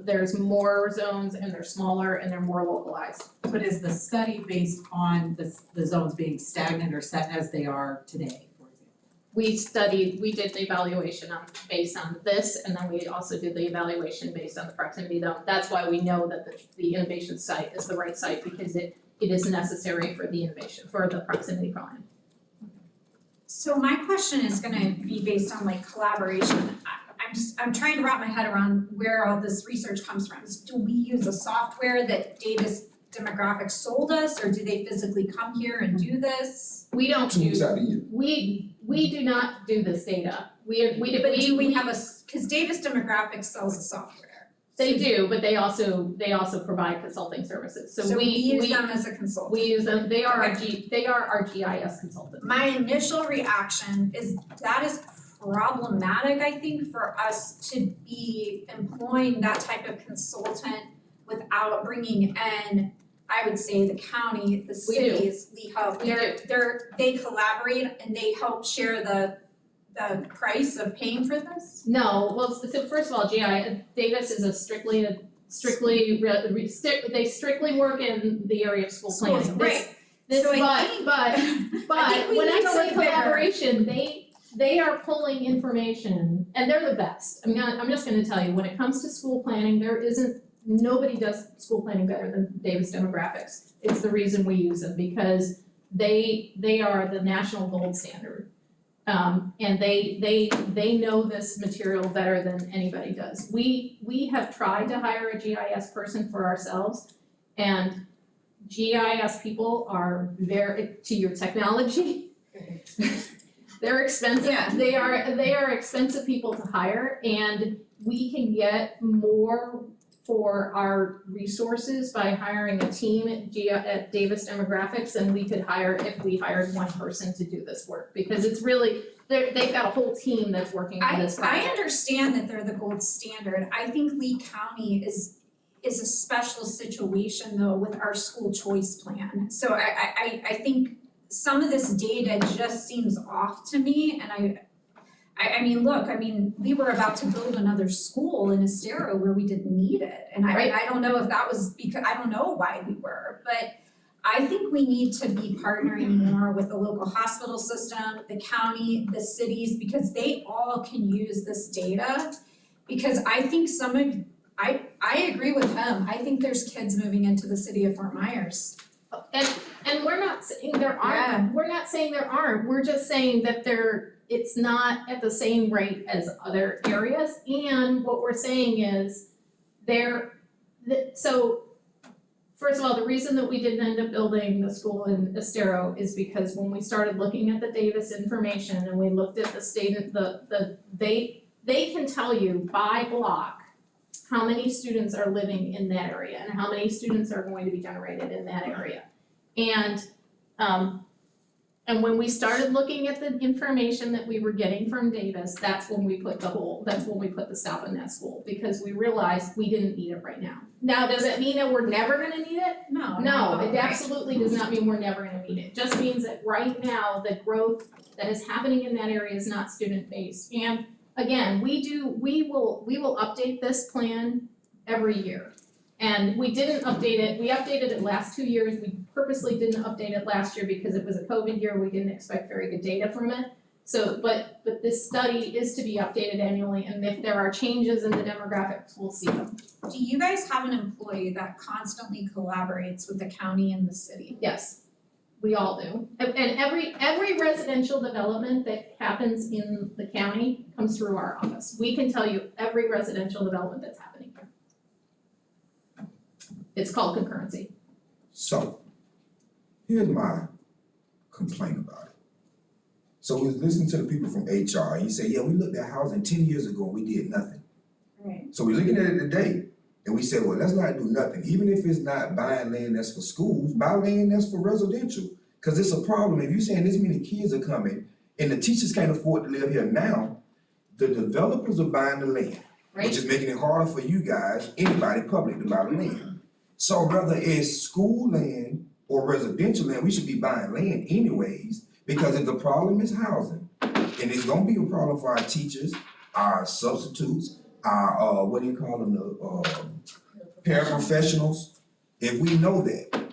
there's more zones and they're smaller and they're more localized. But is the study based on the zones being stagnant or set as they are today, for example? We did the evaluation based on this, and then we also did the evaluation based on the proximity zone. That's why we know that the innovation site is the right site, because it is necessary for the innovation, for the proximity plan. So my question is gonna be based on like collaboration. I'm I'm trying to wrap my head around where all this research comes from. Do we use a software that Davis Demographics sold us, or do they physically come here and do this? We don't 2 weeks do, out of the year. we do not do this data. But do we have cause Davis Demographics sells the software. They do, but they also provide consulting services, so we use them as a consultant. We use them, they are our GIS consultants. My initial reaction is that is problematic, I think, for us to be employing that type of consultant without bringing in, I would say, the county, the We do. cities, Lehigh. They collaborate and they help share the price of paying for this? No, well, so first of all, Davis is they strictly work in the area of school planning. Schools, right. This, So I but think we when I need say something bigger. collaboration, they are pulling information, and they're the best. I'm just gonna tell you, when it comes to school planning, nobody does school planning better than Davis Demographics. It's the reason we use them, because they are the national gold standard. And they know this material better than anybody does. We have tried to hire a GIS person for ourselves, and GIS people are very, to your technology, they're expensive. Yeah. They are expensive people to hire, and we can get more for our resources by hiring a team at Davis Demographics than we could hire if we hired one person to do this work, because it's really, they've got a whole team that's working on this project. I understand that they're the gold standard. I think Lee County is a special situation though with our school choice plan. So I think some of this data just seems off to me, and I mean, look, we were about to build another school in Estero where we didn't need it. And I don't know if that was because, I don't know why we were, but I think we need to be partnering more with the local hospital system, the county, the cities, because they all can use this data. Because I think I agree with him. I think there's kids moving into the city of Fort Myers. And we're not saying there aren't, we're just saying that it's not at the same rate as other areas, and what we're saying is so first of all, the reason that we didn't end up building the school in Estero is because when we started looking at the Davis information and we looked at the state of they can tell you by block how many students are living in that area and how many students are going to be generated in that area. And when we started looking at the information that we were getting from Davis, that's when we put the stop in that school, because we realized we didn't need it right now. Now, does it mean that we're never gonna need it? No, it absolutely does not mean we're never gonna need it. It just means that right now, the growth that is happening in that area is not student-based. And again, we will update this plan every year. And we didn't update it, we updated it last 2 years, we purposely didn't update it last year because it was a COVID year, we didn't expect very good data from it. So, but this study is to be updated annually, and if there are changes in the demographics, we'll see them. Do you guys have an employee that constantly collaborates with the county and the city? Yes, we all do. And every residential development that happens in the county comes through our office. We can tell you every residential development that's happening here. It's called concurrency. So, here's my complaint about it. So we was listening to the people from HR, and you say, yeah, we looked at housing 10 years ago and we did nothing. Right. So we're looking at it today, and we said, well, let's not do nothing. Even if it's not buying land that's for schools, buy land that's for residential. Cause it's a problem. If you're saying this many kids are coming and the teachers can't afford to live here now, the developers are buying the land, which is making it harder for you guys, anybody public, to buy the land. So whether it's school land or residential land, we should be buying land anyways, because if the problem is housing, and it's gonna be a problem for our teachers, our substitutes, our, what do you call them, the paraprofessionals, if we know that,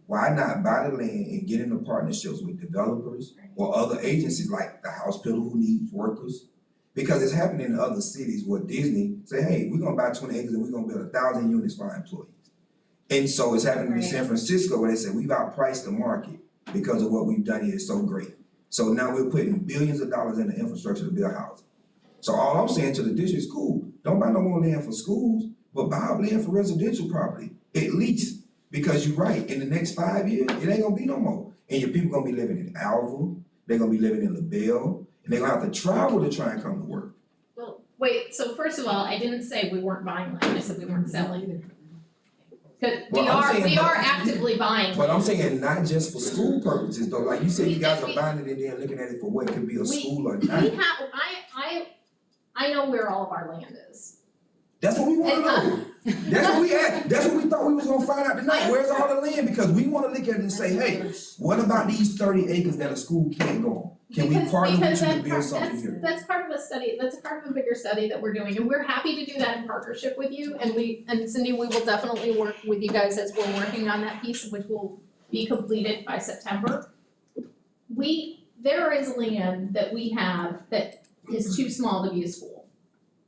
why not buy the land and get into partnerships with developers or other agencies like the hospital who needs workers? Because it's happening in other cities where Disney say, hey, we're gonna buy 20 acres and we're gonna build 1,000 units for our employees. And so it's happening in San Francisco where they say we've outpriced the market because of what we've done here is so great. So now we're putting billions of dollars into infrastructure to build housing. So all I'm saying to the district is cool, don't buy no more land for schools, but buy up land for residential property, at least. Because you're right, in the next 5 years, it ain't gonna be no more. And your people gonna be living in Alva, they're gonna be living in LaBelle, and they're gonna have to travel to try and come to work. Well, wait, so first of all, I didn't say we weren't buying land, I said we weren't selling. Cause Well, I'm saying we are that- actively buying. But I'm saying not just for school purposes though, like you said, you guys are buying it and then looking at it for what could be a school or not. We have, I know where all of our land is. That's what we wanna know. That's what we at, that's what we thought we was gonna find out tonight, where's all the land? Because we wanna look at it and say, hey, what about these 30 acres that a school can't go on? Can we partner with you to build something here? That's part of a study, that's a part of a bigger study that we're doing, and we're happy to do that in partnership with you, and Cindy, we will definitely work with you guys as we're working on that piece, which will be completed by September. There is land that we have that is too small to be a school,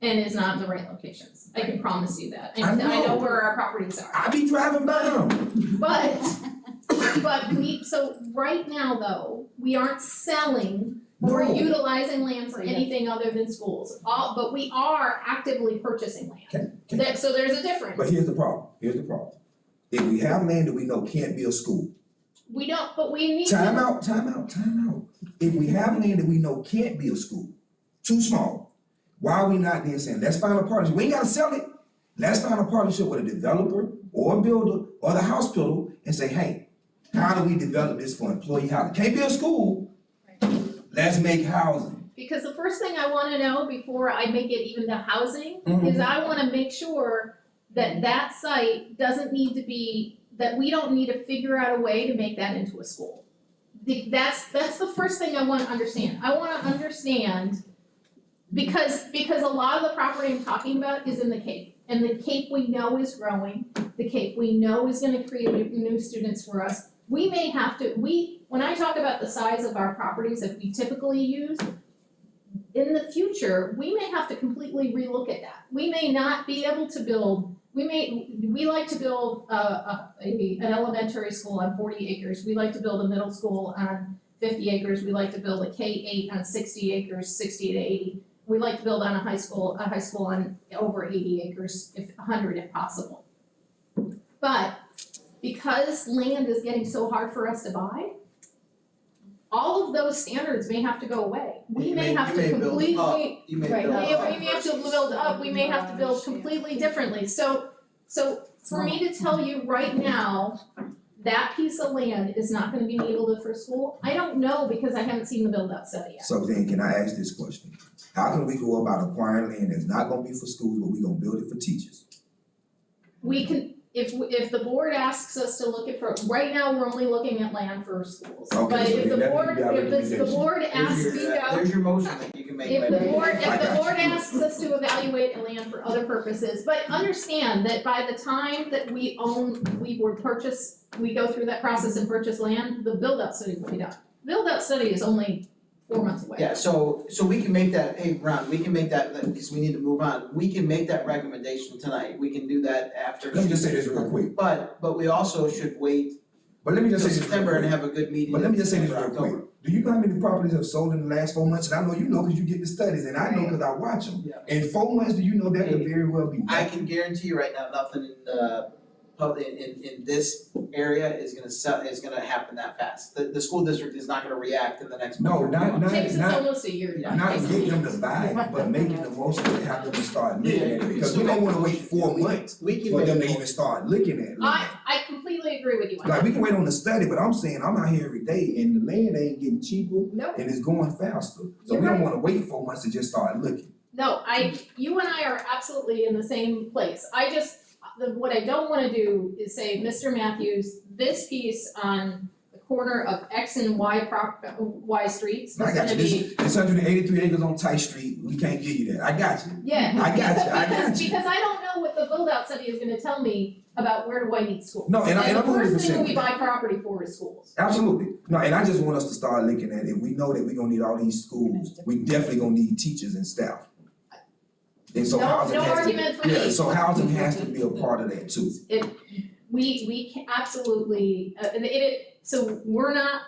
and is not in the right locations, I can promise you that, and I know where our properties are. I be driving by them. But so right now though, we aren't selling or No. utilizing land for anything other than schools. But we are actively purchasing land. So there's a difference. But here's the problem. If we have land that we know can't be a school, We don't, but we need to. time out. If we have land that we know can't be a school, too small, why are we not then saying, let's find a partnership? We ain't gotta sell it. Let's find a partnership with a developer or a builder or the house builder and say, hey, how do we develop this for employee housing? Can't be a school. Let's make housing. Because the first thing I wanna know before I make it even to housing Mhm. is I wanna make sure that that site doesn't need to be, that we don't need to figure out a way to make that into a school. That's the first thing I wanna understand. I wanna understand, because a lot of the property I'm talking about is in the Cape. And the Cape we know is growing, the Cape we know is gonna create new students for us. We may have to, when I talk about the size of our properties that we typically use, in the future, we may have to completely relook at that. We may not be able to build, we like to build an elementary school on 40 acres. We like to build a middle school on 50 acres. We like to build a K-8 on 60 acres, 60 to 80. We like to build on a high school on over 80 acres, 100 if possible. But because land is getting so hard for us to buy, all of those standards may have to go away. We may have to completely. You may Right, build up. we may have to build up, we may have to build completely differently, so for me to tell you right now, that piece of land is not gonna be able for school, I don't know because I haven't seen the build out study yet. So then can I ask this question? How can we go about acquiring land that's not gonna be for schools, but we gonna build it for teachers? We can, if the board asks us to look at right now, we're only looking at land for schools. Okay, But so if then the that board, would be our if the recommendation. board asks me to go. There's your motion that you can make. If the board got you. asks us to evaluate the land for other purposes, but understand that by the time that we go through that process and purchase land, the build-out study will be done. Build-out study is only 4 months away. Yeah, so we can make that, hey, Ron, we can make that, because we need to move on, we can make that recommendation tonight, we can do that after. Let me just say this real quick. But we also should wait But let me till just say this real September and quick. have a good meeting. But let me just say this in real October. quick. Do you know how many properties have sold in the last 4 months? And I know you know because you get the studies, and I know because I watch them. Yeah. In 4 months, do you know that could very well be? I can guarantee you right now, nothing in this area is gonna happen that fast. The school district is not gonna react in the next month. No, or 2 months. It takes us not, almost a year to do not it. getting them to buy it, but making the motion to have them to start looking at it. Because we don't wanna wait 4 months We can for them to make, even start looking at it. I completely agree with you on that. Like, we can wait on the study, but I'm saying, I'm out here every day and the land ain't getting cheaper Nope. and it's going faster. So You're we don't right. wanna wait 4 months to just start looking. No, you and I are absolutely in the same place. What I don't wanna do is say, Mr. Matthews, this piece on the corner of X and Y streets is I got gonna you, be. this 183 acres on Tight Street, we can't give you that, I got you. Yeah. I got you. Because I don't know what the build-out study is gonna tell me about where do I need schools. No, and I'm the first 100% thing we with buy property for is schools. Absolutely, no, and I just want us to start looking at it, we know that we gonna need all these schools, we definitely gonna need teachers and staff. And so housing No has to, argument for me. yeah, so housing has to be a part of that too. We can absolutely, so we're not,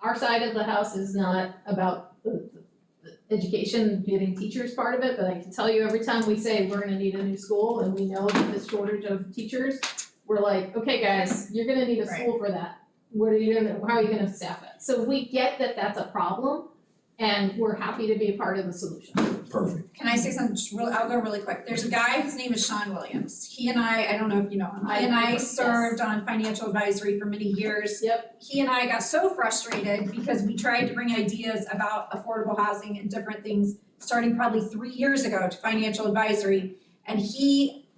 our side of the house is not about education, getting teachers part of it, but I can tell you every time we say we're gonna need a new school and we know that the shortage of teachers, we're like, okay, guys, you're gonna need a school for that. How are you gonna staff it? So we get that that's a problem, and we're happy to be a part of the solution. Perfect. Can I say something, I'll go really quick. There's a guy, his name is Sean Williams. He and I don't know if you know him. He and I served on financial advisory for many years. Yep. He and I got so frustrated because we tried to bring ideas about affordable housing and different things, starting probably 3 years ago to financial advisory. And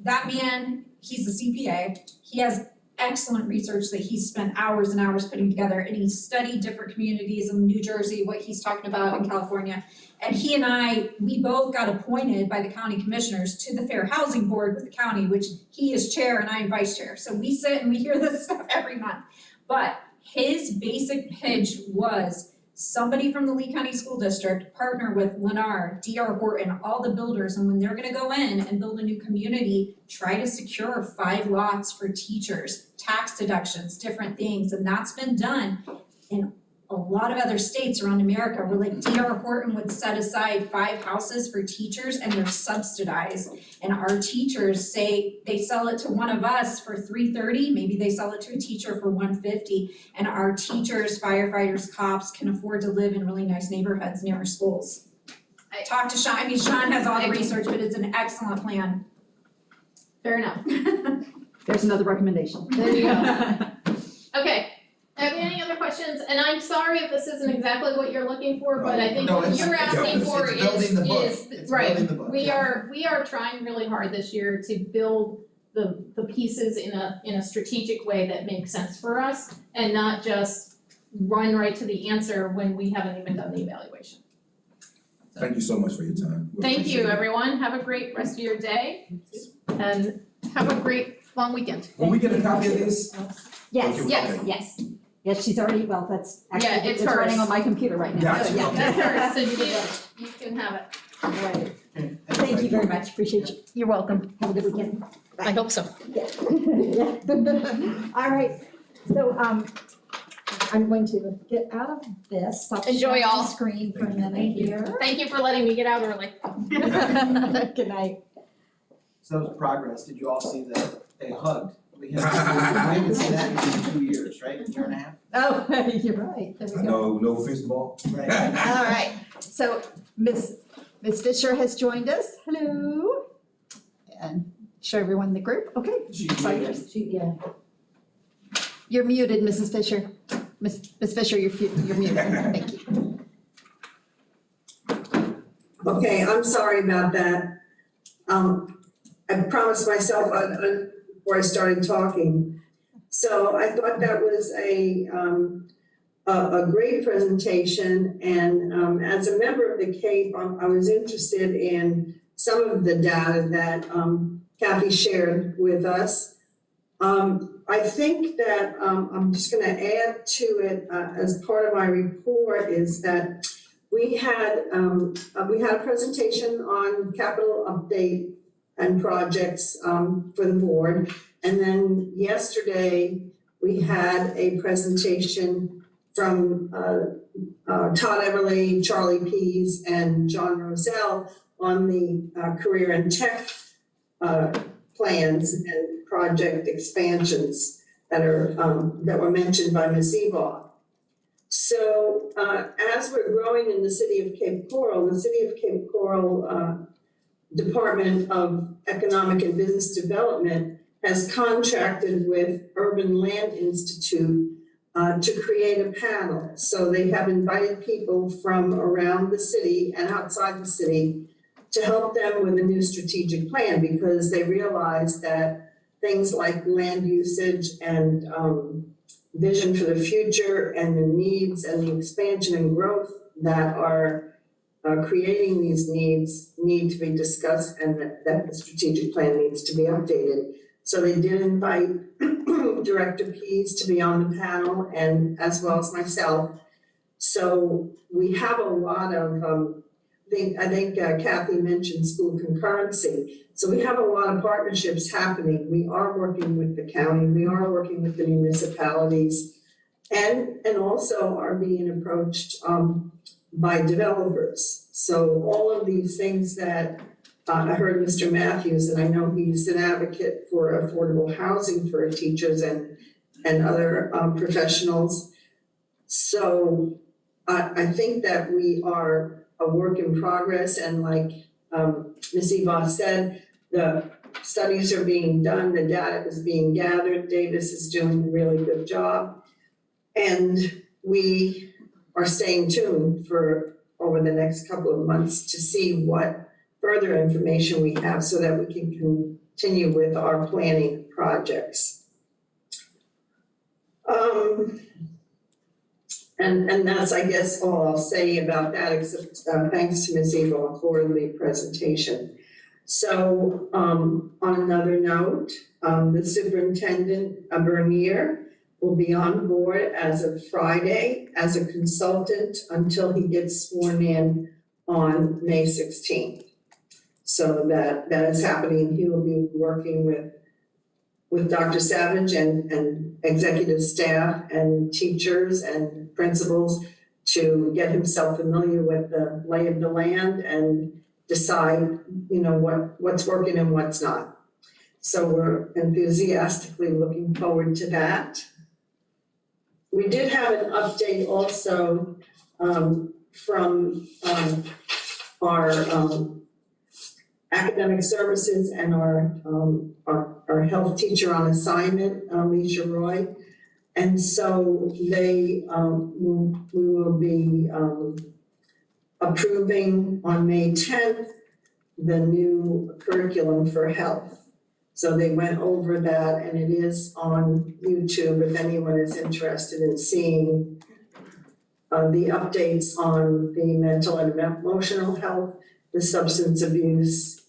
that man, he's a CPA. He has excellent research that he's spent hours and hours putting together, and he studied different communities in New Jersey, what he's talking about in California. And he and I, we both got appointed by the county commissioners to the Fair Housing Board with the county, which he is chair and I am vice chair. So we sit and we hear this stuff every month. But his basic pitch was somebody from the Lee County School District partner with Lennar, D.R. Horton, all the builders, and when they're gonna go in and build a new community, try to secure 5 lots for teachers, tax deductions, different things, and that's been done in a lot of other states around America, where like D.R. Horton would set aside 5 houses for teachers and they're subsidized. And our teachers say they sell it to one of us for $330, maybe they sell it to a teacher for $150. And our teachers, firefighters, cops can afford to live in really nice neighborhoods near our schools. I talked to Sean, Sean has all the research, but it's an excellent plan. Fair enough. There's another recommendation. There you go. Okay, have any other questions? And I'm sorry if this isn't exactly what you're looking for, but I think No, what it's- you're asking it's for building the book. is, It's right. building the book, We yeah. are trying really hard this year to build the pieces in a strategic way that makes sense for us, and not just run right to the answer when we haven't even done the evaluation. Thank you so much for your time. We Thank appreciate you, it. everyone. Have a great rest of your day, and have a great long weekend. Will we get a copy of this? Yes, Okay, yes, okay. yes. Yes, she's already, well, that's Yeah, actually, it's it's running hers. on my computer right now. Gotcha, So, yeah. okay. That's hers, so you can have it. Right. Okay, Thank you very much, appreciate you. You're welcome. Have a good weekend. I hope so. Yeah. Yeah. All right, so, I'm going to get out of this, stop Enjoy sharing all. the screen for a minute Thank you. here. Thank you for letting me get out early. Good night. So that was progress. Did you all see that they hugged? We haven't seen that in 2 years, right? 1.5 years? Oh, you're right, there we go. No fist ball? Right. All right, so Ms. Fisher has joined us, hello. And show everyone the group, okay, it's all yours. Yeah. You're muted, Mrs. Fisher. Ms. Fisher, you're muted, thank you. Okay, I'm sorry about that. I promised myself before I started talking. So I thought that was a great presentation, and as a member of the CAPE, I was interested in some of the data that Kathy shared with us. I think that I'm just gonna add to it as part of my report is that we had a presentation on capital update and projects for the board. And then yesterday, we had a presentation from Todd Everly, Charlie Pease, and John Roselle on the career and tech plans and project expansions that were mentioned by Ms. Vaughn. So as we're growing in the city of Cape Coral, the city of Cape Coral Department of Economic and Business Development has contracted with Urban Land Institute to create a panel. So they have invited people from around the city and outside the city to help them with a new strategic plan, because they realize that things like land usage and vision for the future and the needs and the expansion and growth that are creating these needs need to be discussed, and that the strategic plan needs to be updated. So they did invite Director Pease to be on the panel, and as well as myself. So we have a lot of, I think Kathy mentioned school concurrency. So we have a lot of partnerships happening. We are working with the county, we are working with the municipalities, and also are being approached by developers. So all of these things that I heard Mr. Matthews, and I know he's an advocate for affordable housing for teachers and other professionals. So I think that we are a work in progress, and like Ms. Vaughn said, the studies are being done, the data is being gathered, Davis is doing a really good job. And we are staying tuned for over the next couple of months to see what further information we have so that we can continue with our planning projects. And that's, I guess, all I'll say about that, except thanks to Ms. Evil for the presentation. So on another note, the superintendent, Bernier, will be on board as of Friday as a consultant until he gets sworn in on May 16th. So that is happening. He will be working with Dr. Savage and executive staff and teachers and principals to get himself familiar with the lay of the land and decide, what's working and what's not. So we're enthusiastically looking forward to that. We did have an update also from our academic services and our health teacher on assignment, Alicia Roy. And so we will be approving on May 10th the new curriculum for health. So they went over that, and it is on YouTube if anyone is interested in seeing the updates on the mental and emotional health, the substance abuse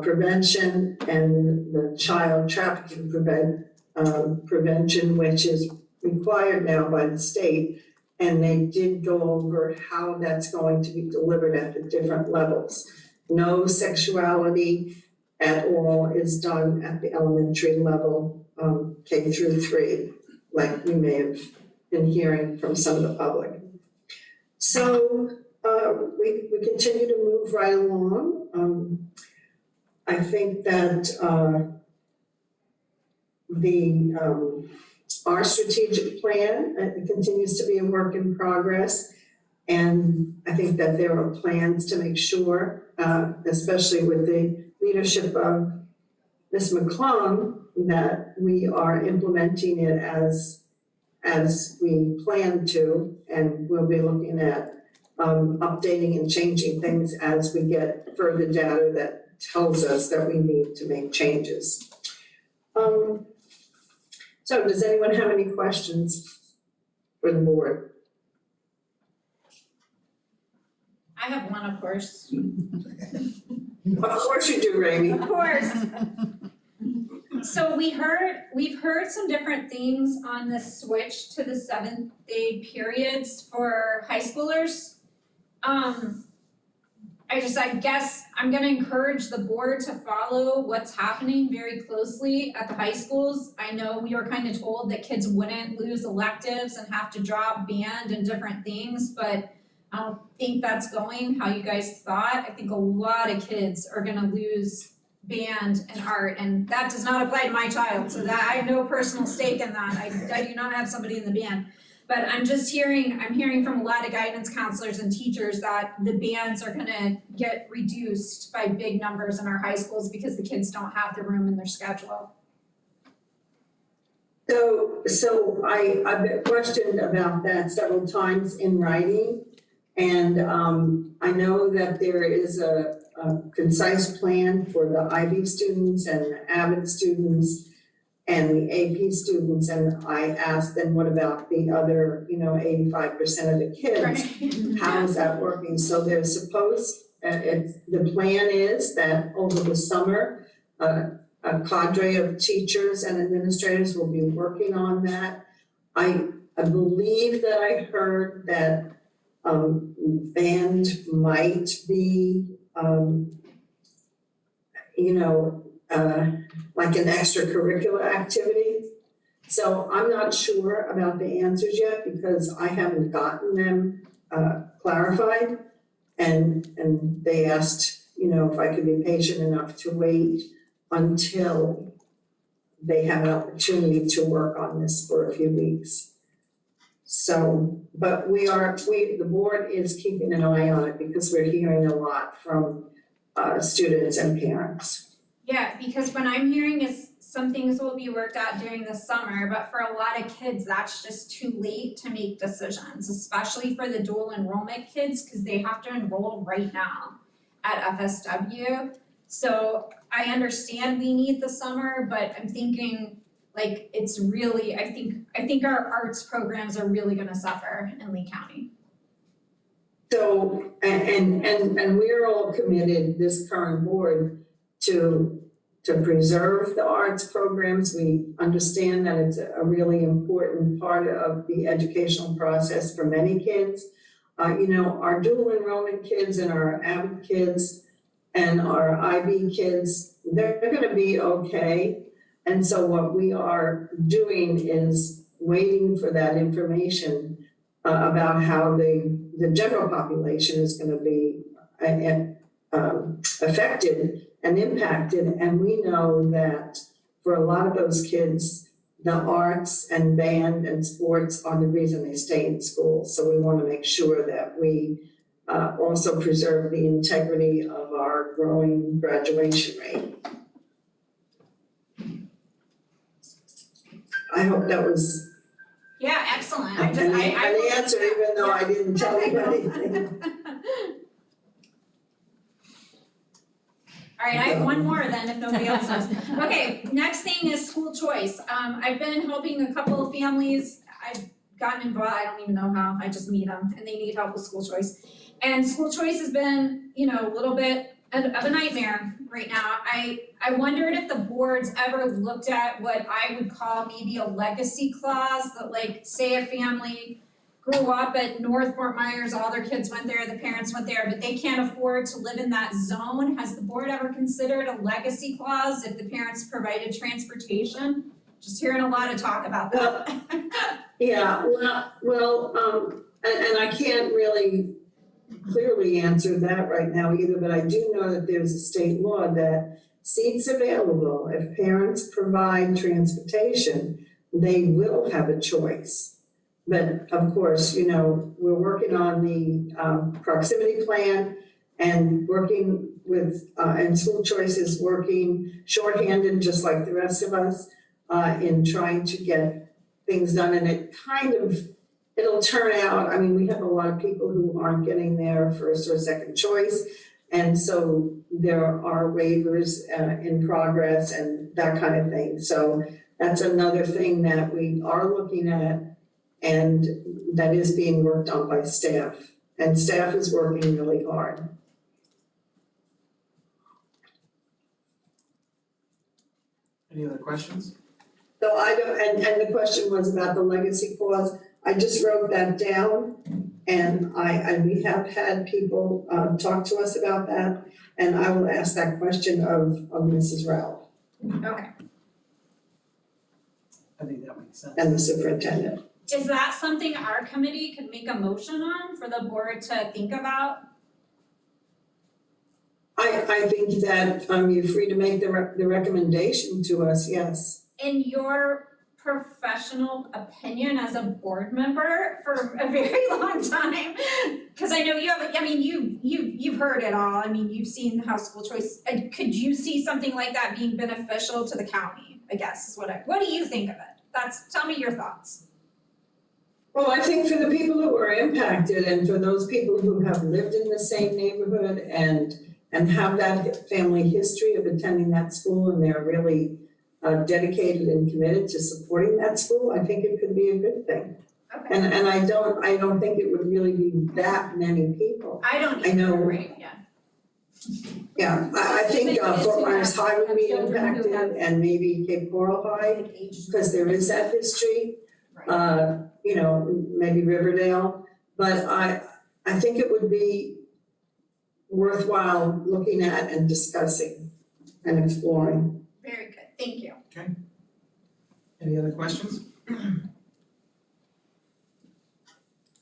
prevention, and the child trafficking prevention, which is required now by the state. And they did go over how that's going to be delivered at the different levels. No sexuality at all is done at the elementary level, K through 3, like we may have been hearing from some of the public. So we continue to move right along. I think that our strategic plan continues to be a work in progress. And I think that there are plans to make sure, especially with the leadership of Ms. McClung, that we are implementing it as we plan to, and we'll be looking at updating and changing things as we get further data that tells us that we need to make changes. So does anyone have any questions for the board? I have one, of course. Of course you do, Raimi. Of course. So we've heard some different things on the switch to the 7th-day periods for high schoolers. I guess I'm gonna encourage the board to follow what's happening very closely at the high schools. I know we were kind of told that kids wouldn't lose electives and have to drop band and different things, but I don't think that's going how you guys thought. I think a lot of kids are gonna lose band and art, and that does not apply to my child, so that I have no personal stake in that. I do not have somebody in the band. But I'm hearing from a lot of guidance counselors and teachers that the bands are gonna get reduced by big numbers in our high schools because the kids don't have the room in their schedule. So I've been questioned about that several times in writing. And I know that there is a concise plan for the IB students and the AVID students and the AP students, and I asked them, what about the other, 85% of the kids? Right. How is that working? So they're the plan is that over the summer, a cadre of teachers and administrators will be working on that. I believe that I heard that band might be, like an extracurricular activity. So I'm not sure about the answers yet because I haven't gotten them clarified. And they asked, if I could be patient enough to wait until they have an opportunity to work on this for a few weeks. So, but the board is keeping an eye on it because we're hearing a lot from students and parents. Yeah, because what I'm hearing is some things will be worked out during the summer, but for a lot of kids, that's just too late to make decisions, especially for the dual enrollment kids, because they have to enroll right now at FSW. So I understand we need the summer, but I'm thinking like it's really, I think our arts programs are really gonna suffer in Lee County. So, and we're all committed, this current board, to preserve the arts programs. We understand that it's a really important part of the educational process for many kids. Our dual enrollment kids and our AVID kids and our IB kids, they're gonna be okay. And so what we are doing is waiting for that information about how the general population is gonna be affected and impacted. And we know that for a lot of those kids, the arts and band and sports are the reason they stay in school. So we wanna make sure that we also preserve the integrity of our growing graduation rate. I hope that was Yeah, excellent. an answer, even though I didn't tell you anything. All right, I have one more then, if nobody else does. Okay, next thing is school choice. I've been helping a couple of families. I've gotten involved, I don't even know how, I just meet them and they need help with school choice. And school choice has been, a little bit of a nightmare right now. I wondered if the board's ever looked at what I would call maybe a legacy clause that like, say a family grew up at North Fort Myers, all their kids went there, the parents went there, but they can't afford to live in that zone. Has the board ever considered a legacy clause if the parents provided transportation? Just hearing a lot of talk about that. Yeah, and I can't really clearly answer that right now either, but I do know that there's a state law that seats available, if parents provide transportation, they will have a choice. But of course, we're working on the proximity plan and working with, and school choice is working shorthanded, just like the rest of us, in trying to get things done. And it'll turn out, we have a lot of people who aren't getting their first or second choice. And so there are waivers in progress and that kind of thing. So that's another thing that we are looking at and that is being worked on by staff. And staff is working really hard. Any other questions? So and the question was about the legacy clause. I just wrote that down and we have had people talk to us about that. And I will ask that question of Mrs. Rao Okay. I think that makes sense. and the superintendent. Is that something our committee could make a motion on for the board to think about? I think that you're free to make the recommendation to us, yes. In your professional opinion as a board member for a very long time, because I know you have, you've heard it all. You've seen how school choice, could you see something like that being beneficial to the county, I guess is what do you think of it? Tell me your thoughts. Well, I think for the people who are impacted and for those people who have lived in the same neighborhood and have that family history of attending that school and they're really dedicated and committed to supporting that school, I think it could be a good thing. Okay. And I don't think it would really be that many people. I don't I know. right, yeah. Yeah, I think Fort Myers High would be impacted and maybe Cape Coral High, because there is that history. Maybe Riverdale, but I think it would be worthwhile looking at and discussing and exploring. Very good, thank you. Okay. Any other questions?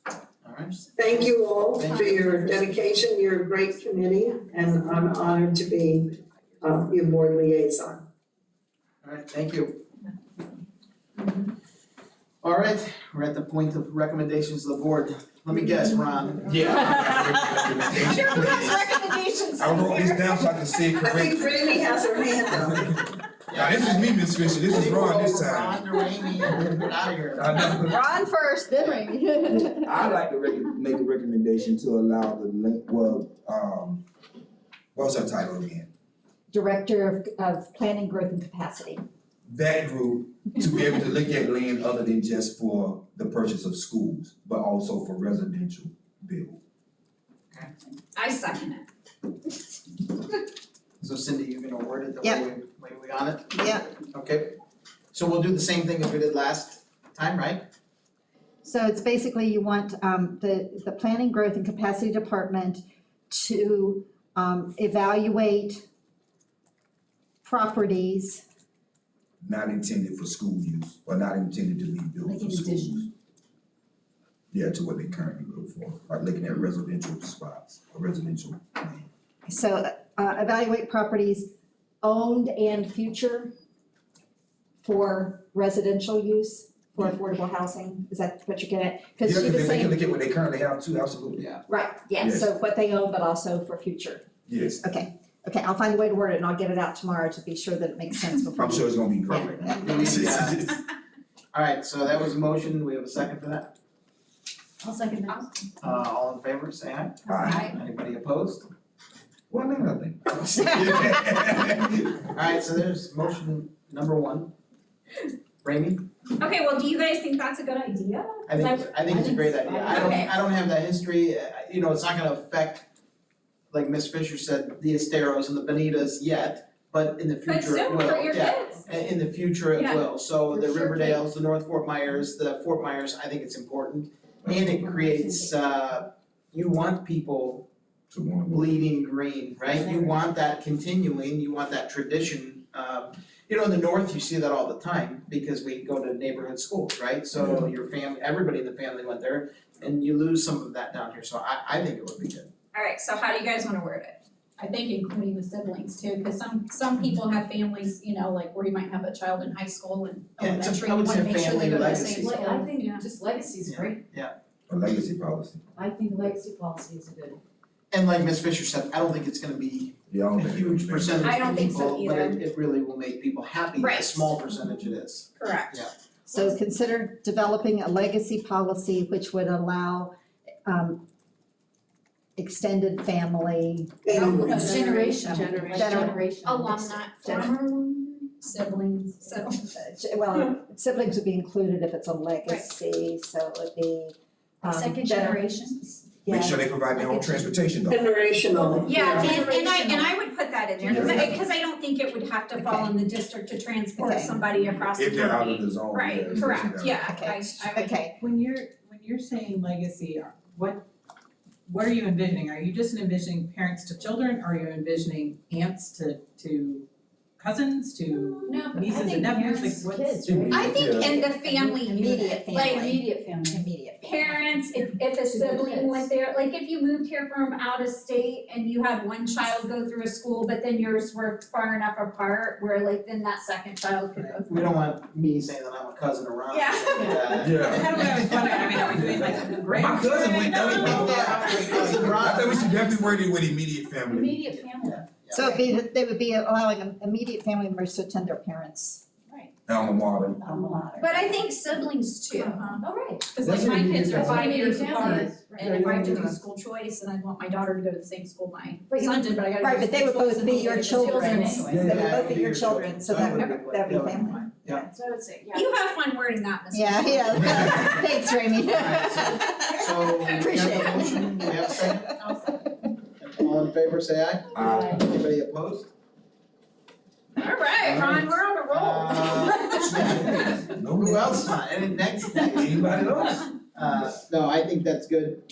All right. Thank you all for your dedication, you're a great committee, and I'm honored to be your board liaison. All right, thank you. All right, we're at the point of recommendations of the board. Let me guess, Ron. Sure, who has recommendations I wrote this down so I can see it I think correctly. Randy has her hand up. Now, this is me, Miss Fisher, this is Ron this time. Ron to Amy, and get out of here. I know. Ron first, then Rainey. I'd like to make a recommendation to allow the link, what was her title again? Director of Planning, Growth and Capacity. That group to be able to look at land other than just for the purchase of schools, but also for residential build. I second it. So Cindy, you're gonna word it the Yep. way we on it? Yeah. Okay, so we'll do the same thing as we did last time, right? So it's basically you want the Planning, Growth and Capacity Department to evaluate properties. Not intended for school use, or not intended to be built Like for in schools. addition. Yeah, to what they currently built for, like looking at residential spots, or residential land. So evaluate properties owned and future for residential use, for affordable housing, is that what you're getting at? Yeah, Cause cause you're they the can same, look at what they currently have too, absolutely. Yeah. right, yes, so what they own, but also for future. Yes, Okay, I'll find a way to word it and I'll get it out tomorrow to be sure that it makes sense before. I'm sure it's gonna be great. All right, so that was a motion, we have a second for that? I'll second that. All in favor, say aye. Aye. Anybody opposed? Well, no, nothing. All right, so there's motion number one. Rainey? Okay, well, do you guys think that's a good idea? I think it's a great idea. Okay. I don't have that history, you know, it's not gonna affect, like Ms. Fisher said, the Esteros and the Bonitas yet, but in the But future it soon will, for your yeah. kids. In the future it Yeah. will, so the For sure. Riverdales, the North Fort Myers, I think it's important. And it creates, you want people To wanna go. bleeding green, right? You want that continuing, you want that tradition. You know, in the north, you see that all the time because we go to neighborhood schools, right? So your family, everybody in the family went there and you lose some of that down here, so I think it would be good. Alright, so how do you guys wanna word it? I think including the siblings too, cause some people have families, you know, like where you might have a child in high school and Yeah, it's elementary, I you would wanna say make sure family they go to the legacy. same school. I think Yeah. just legacy is Yeah. great. A legacy policy. I think legacy policy is a good. And like Ms. Fisher said, I don't think it's gonna be Yeah, I a don't think. huge percentage I don't of think so people, but either. it really will make people happy, the Right. small percentage it is. Correct. Yeah. So consider developing a legacy policy which would allow extended family, Generation. Alumni, former alumni, siblings, so. well, siblings would be included if it's a legacy, so it would be Second generations. Make sure they provide their own transportation though. Generational. Yeah, and Generational. I would put that in there, cause I don't think it would have to fall on the district to transport Okay. somebody across the If they're out county. of the zone, yeah. Right, especially correct, down yeah, Okay. I would. Okay, When you're saying legacy, what are you envisioning? Are you just envisioning parents to children, or are you envisioning aunts to cousins, to No, but I nieces and think nephews, parents, like what's? kids, right? I think Yeah. in the family Immediate unit, family. like Immediate family. immediate. parents, if a their sibling kids. went there, like if you moved here from out of state and you had one child go through a school, but then yours were far enough apart where like then that second child could go through. We don't want me saying that I'm a cousin around. Yeah. Yeah. How do I always wonder, I mean, are we doing like a great? My cousin went there. Cousin Ron. I think we should definitely word it with immediate family. Immediate family. So they would be allowing immediate family members to attend their parents' Alma mater. alma mater. But I think siblings too. All right. Cause like my kids are 5 years Immediate apart, families. and if I have to do school choice and I want my daughter to go to the same school my Right, you son did, but I gotta go Right, to but they would school choice both and be he'll your get to school children, anyway. they would both be your children, so that would be family. fine. Yeah. So I would say, yeah. You have fun wording that, Ms. Yeah, yeah, thanks, Rainey. So we have Appreciate a it. motion, we have a second? All in favor, say aye. Anybody opposed? Alright, Ron, we're on a roll. No, Who else? And next. Anybody else? No, I think that's good.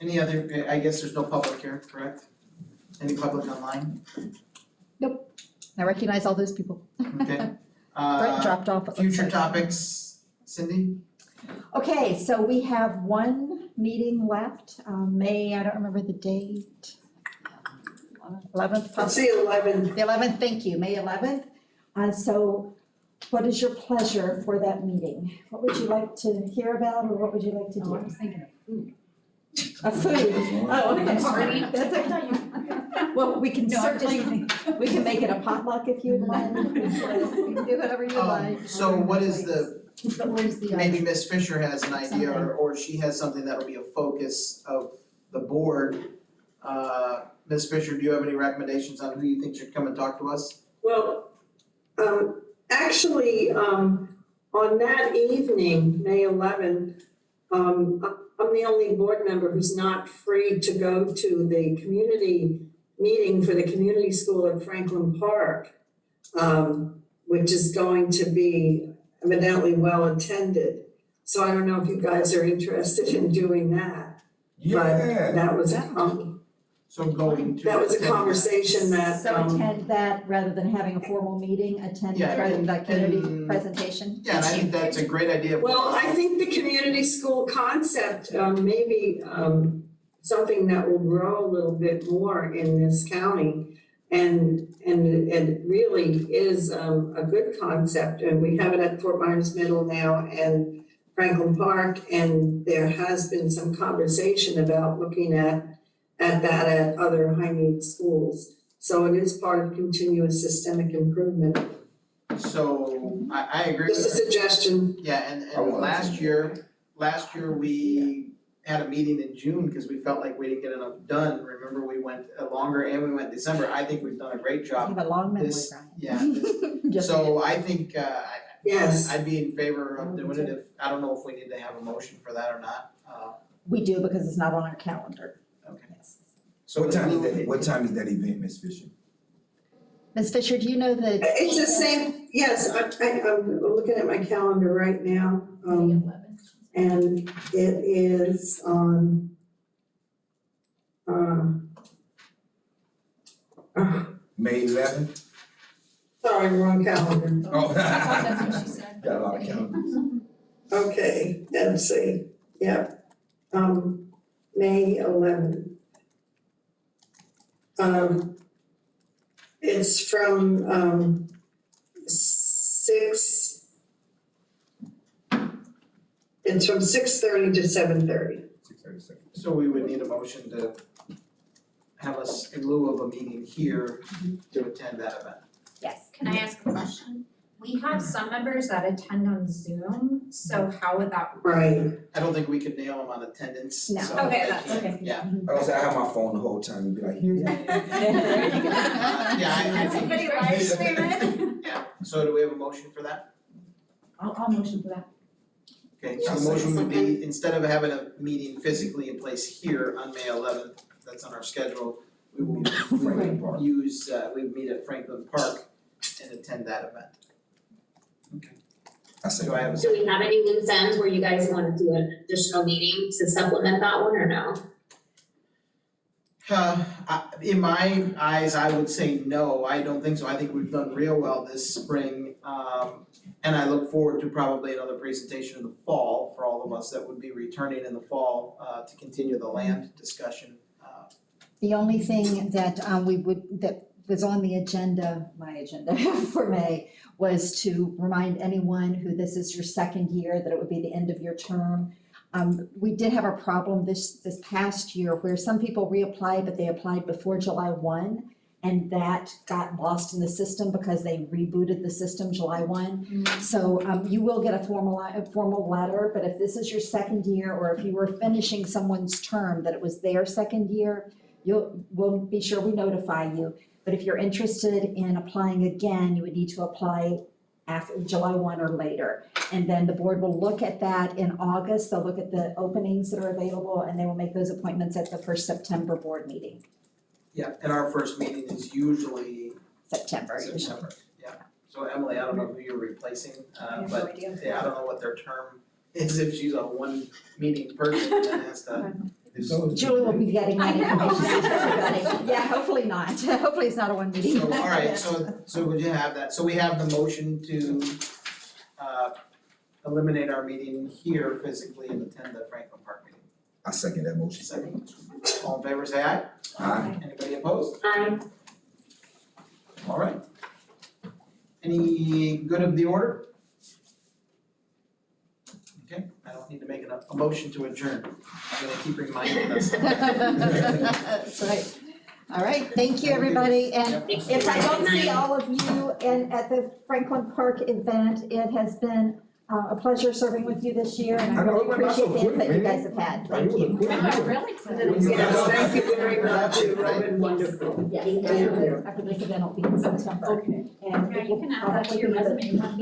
Any other, I guess there's no public here, correct? Any public online? I recognize all those people. Okay. Brett dropped off. it looks Future like. topics, Cindy? Okay, so we have one meeting left, May, I don't remember the date. 11th, Let's see, 11. The 11th, thank you, May 11th. So what is your pleasure for that meeting? What would you like to hear about, or what would you like to do? I was thinking of food. A food? Oh, okay. Party. That's okay. Well, we can certainly, we can make it a potluck if you'd like. We can do whatever you like. So what is the, Where's the? maybe Ms. Fisher has an idea, or she has something that'll be a focus of the board. Ms. Fisher, do you have any recommendations on who you think should come and talk to us? Well, actually, on that evening, May 11th, I'm the only board member who's not free to go to the community meeting for the community school at Franklin Park, which is going to be evidently well attended. So I don't know if you guys are interested in doing that, but that was So going to. that was a conversation that, So attend that rather than having a formal meeting, attend that rather than that community and- presentation? Yeah, and I think that's a great idea. well, I think the community school concept may be something that will grow a little bit more in this county. And it really is a good concept, and we have it at Fort Myers Middle now and Franklin Park, and there has been some conversation about looking at that at other high need schools. So it is part of continuous systemic improvement. So I agree Just a with that. suggestion. Yeah, and last year we had a meeting in June because we felt like we didn't get enough done. Remember, we went longer and we went December. I think we've done a great You job. have a long memory, This- Brian. Yeah, Just- so I think Yes. I'd be in favor of doing it if, I don't know if we need to have a motion for that or not. We do because it's not on our calendar. Okay. Yes. So What time is that event, Ms. Fisher? Ms. Fisher, do you know the? It's the same, yes, I'm looking at my calendar right now, and it is on, May 11th? sorry, wrong calendar. Oh. That's what she said. Got a lot of calendars. Okay, let's see, yep, May 11th. It's from, 6:30 to 7:30. 6:30. So we would need a motion to have us, in lieu of a meeting here, to attend that event. Yes. Can I ask a question? We have some members that attend on Zoom, so how would that work? Right, I don't think we could nail them on attendance, No. so Okay, they that's can't- okay. Yeah. I was, I have my phone the whole time, and be like, here's that. There you go. Yeah, I think, Somebody live stream it? yeah, so do we have a motion for that? I'll motion for that. Okay, so the motion would be, instead of having a meeting physically in place here on May 11th, that's on our schedule, we will Franklin Park. use, we would meet at Franklin Park and attend that event. I say. Do I have a Do we have any loose ends where you guys want to do an additional meeting to supplement that one or no? In my eyes, I would say no, I don't think so, I think we've done real well this spring. And I look forward to probably another presentation in the fall for all of us that would be returning in the fall, to continue the land discussion. The only thing that that was on the agenda, my agenda for May, was to remind anyone who this is your second year, that it would be the end of your term. We did have a problem this past year where some people reapplied, but they applied before July 1, and that got lost in the system because they rebooted the system July 1. So you will get a formal letter, but if this is your second year, or if you were finishing someone's term that it was their second year, we'll be sure we notify you. But if you're interested in applying again, you would need to apply after July 1 or later. And then the board will look at that in August. They'll look at the openings that are available, and they will make those appointments at the first September board meeting. Yeah, and our first meeting is usually September. September, yeah. So Emily, I don't know who you're replacing, but yeah, I don't know what their term is, if she's a one meeting person and then has to. Julie will be getting that information out to everybody. Yeah, hopefully not. Hopefully it's not a one meeting. So, all right, so would you have that, so we have the motion to eliminate our meeting here physically and attend the Franklin Park meeting. I second that motion. Second. All in favor, say aye. Aye. Anybody opposed? Aye. All right. Any good of the order? Okay, I don't need to make a motion to adjourn. I'm gonna keep reminding us. That's right. All right, thank you, everybody, and Yep. if I don't see all of you at the Franklin Park event, it has been a pleasure serving with you this year, and I I know, really it went by so appreciate the input quick, you man. guys have had, Like, it thank was a you. quick meeting. Really? Yes, thank you very much, you've all been wonderful. Yes, Thank you. after this event will be in September. Okay. And Yeah, it you will can add that to probably your be the resume.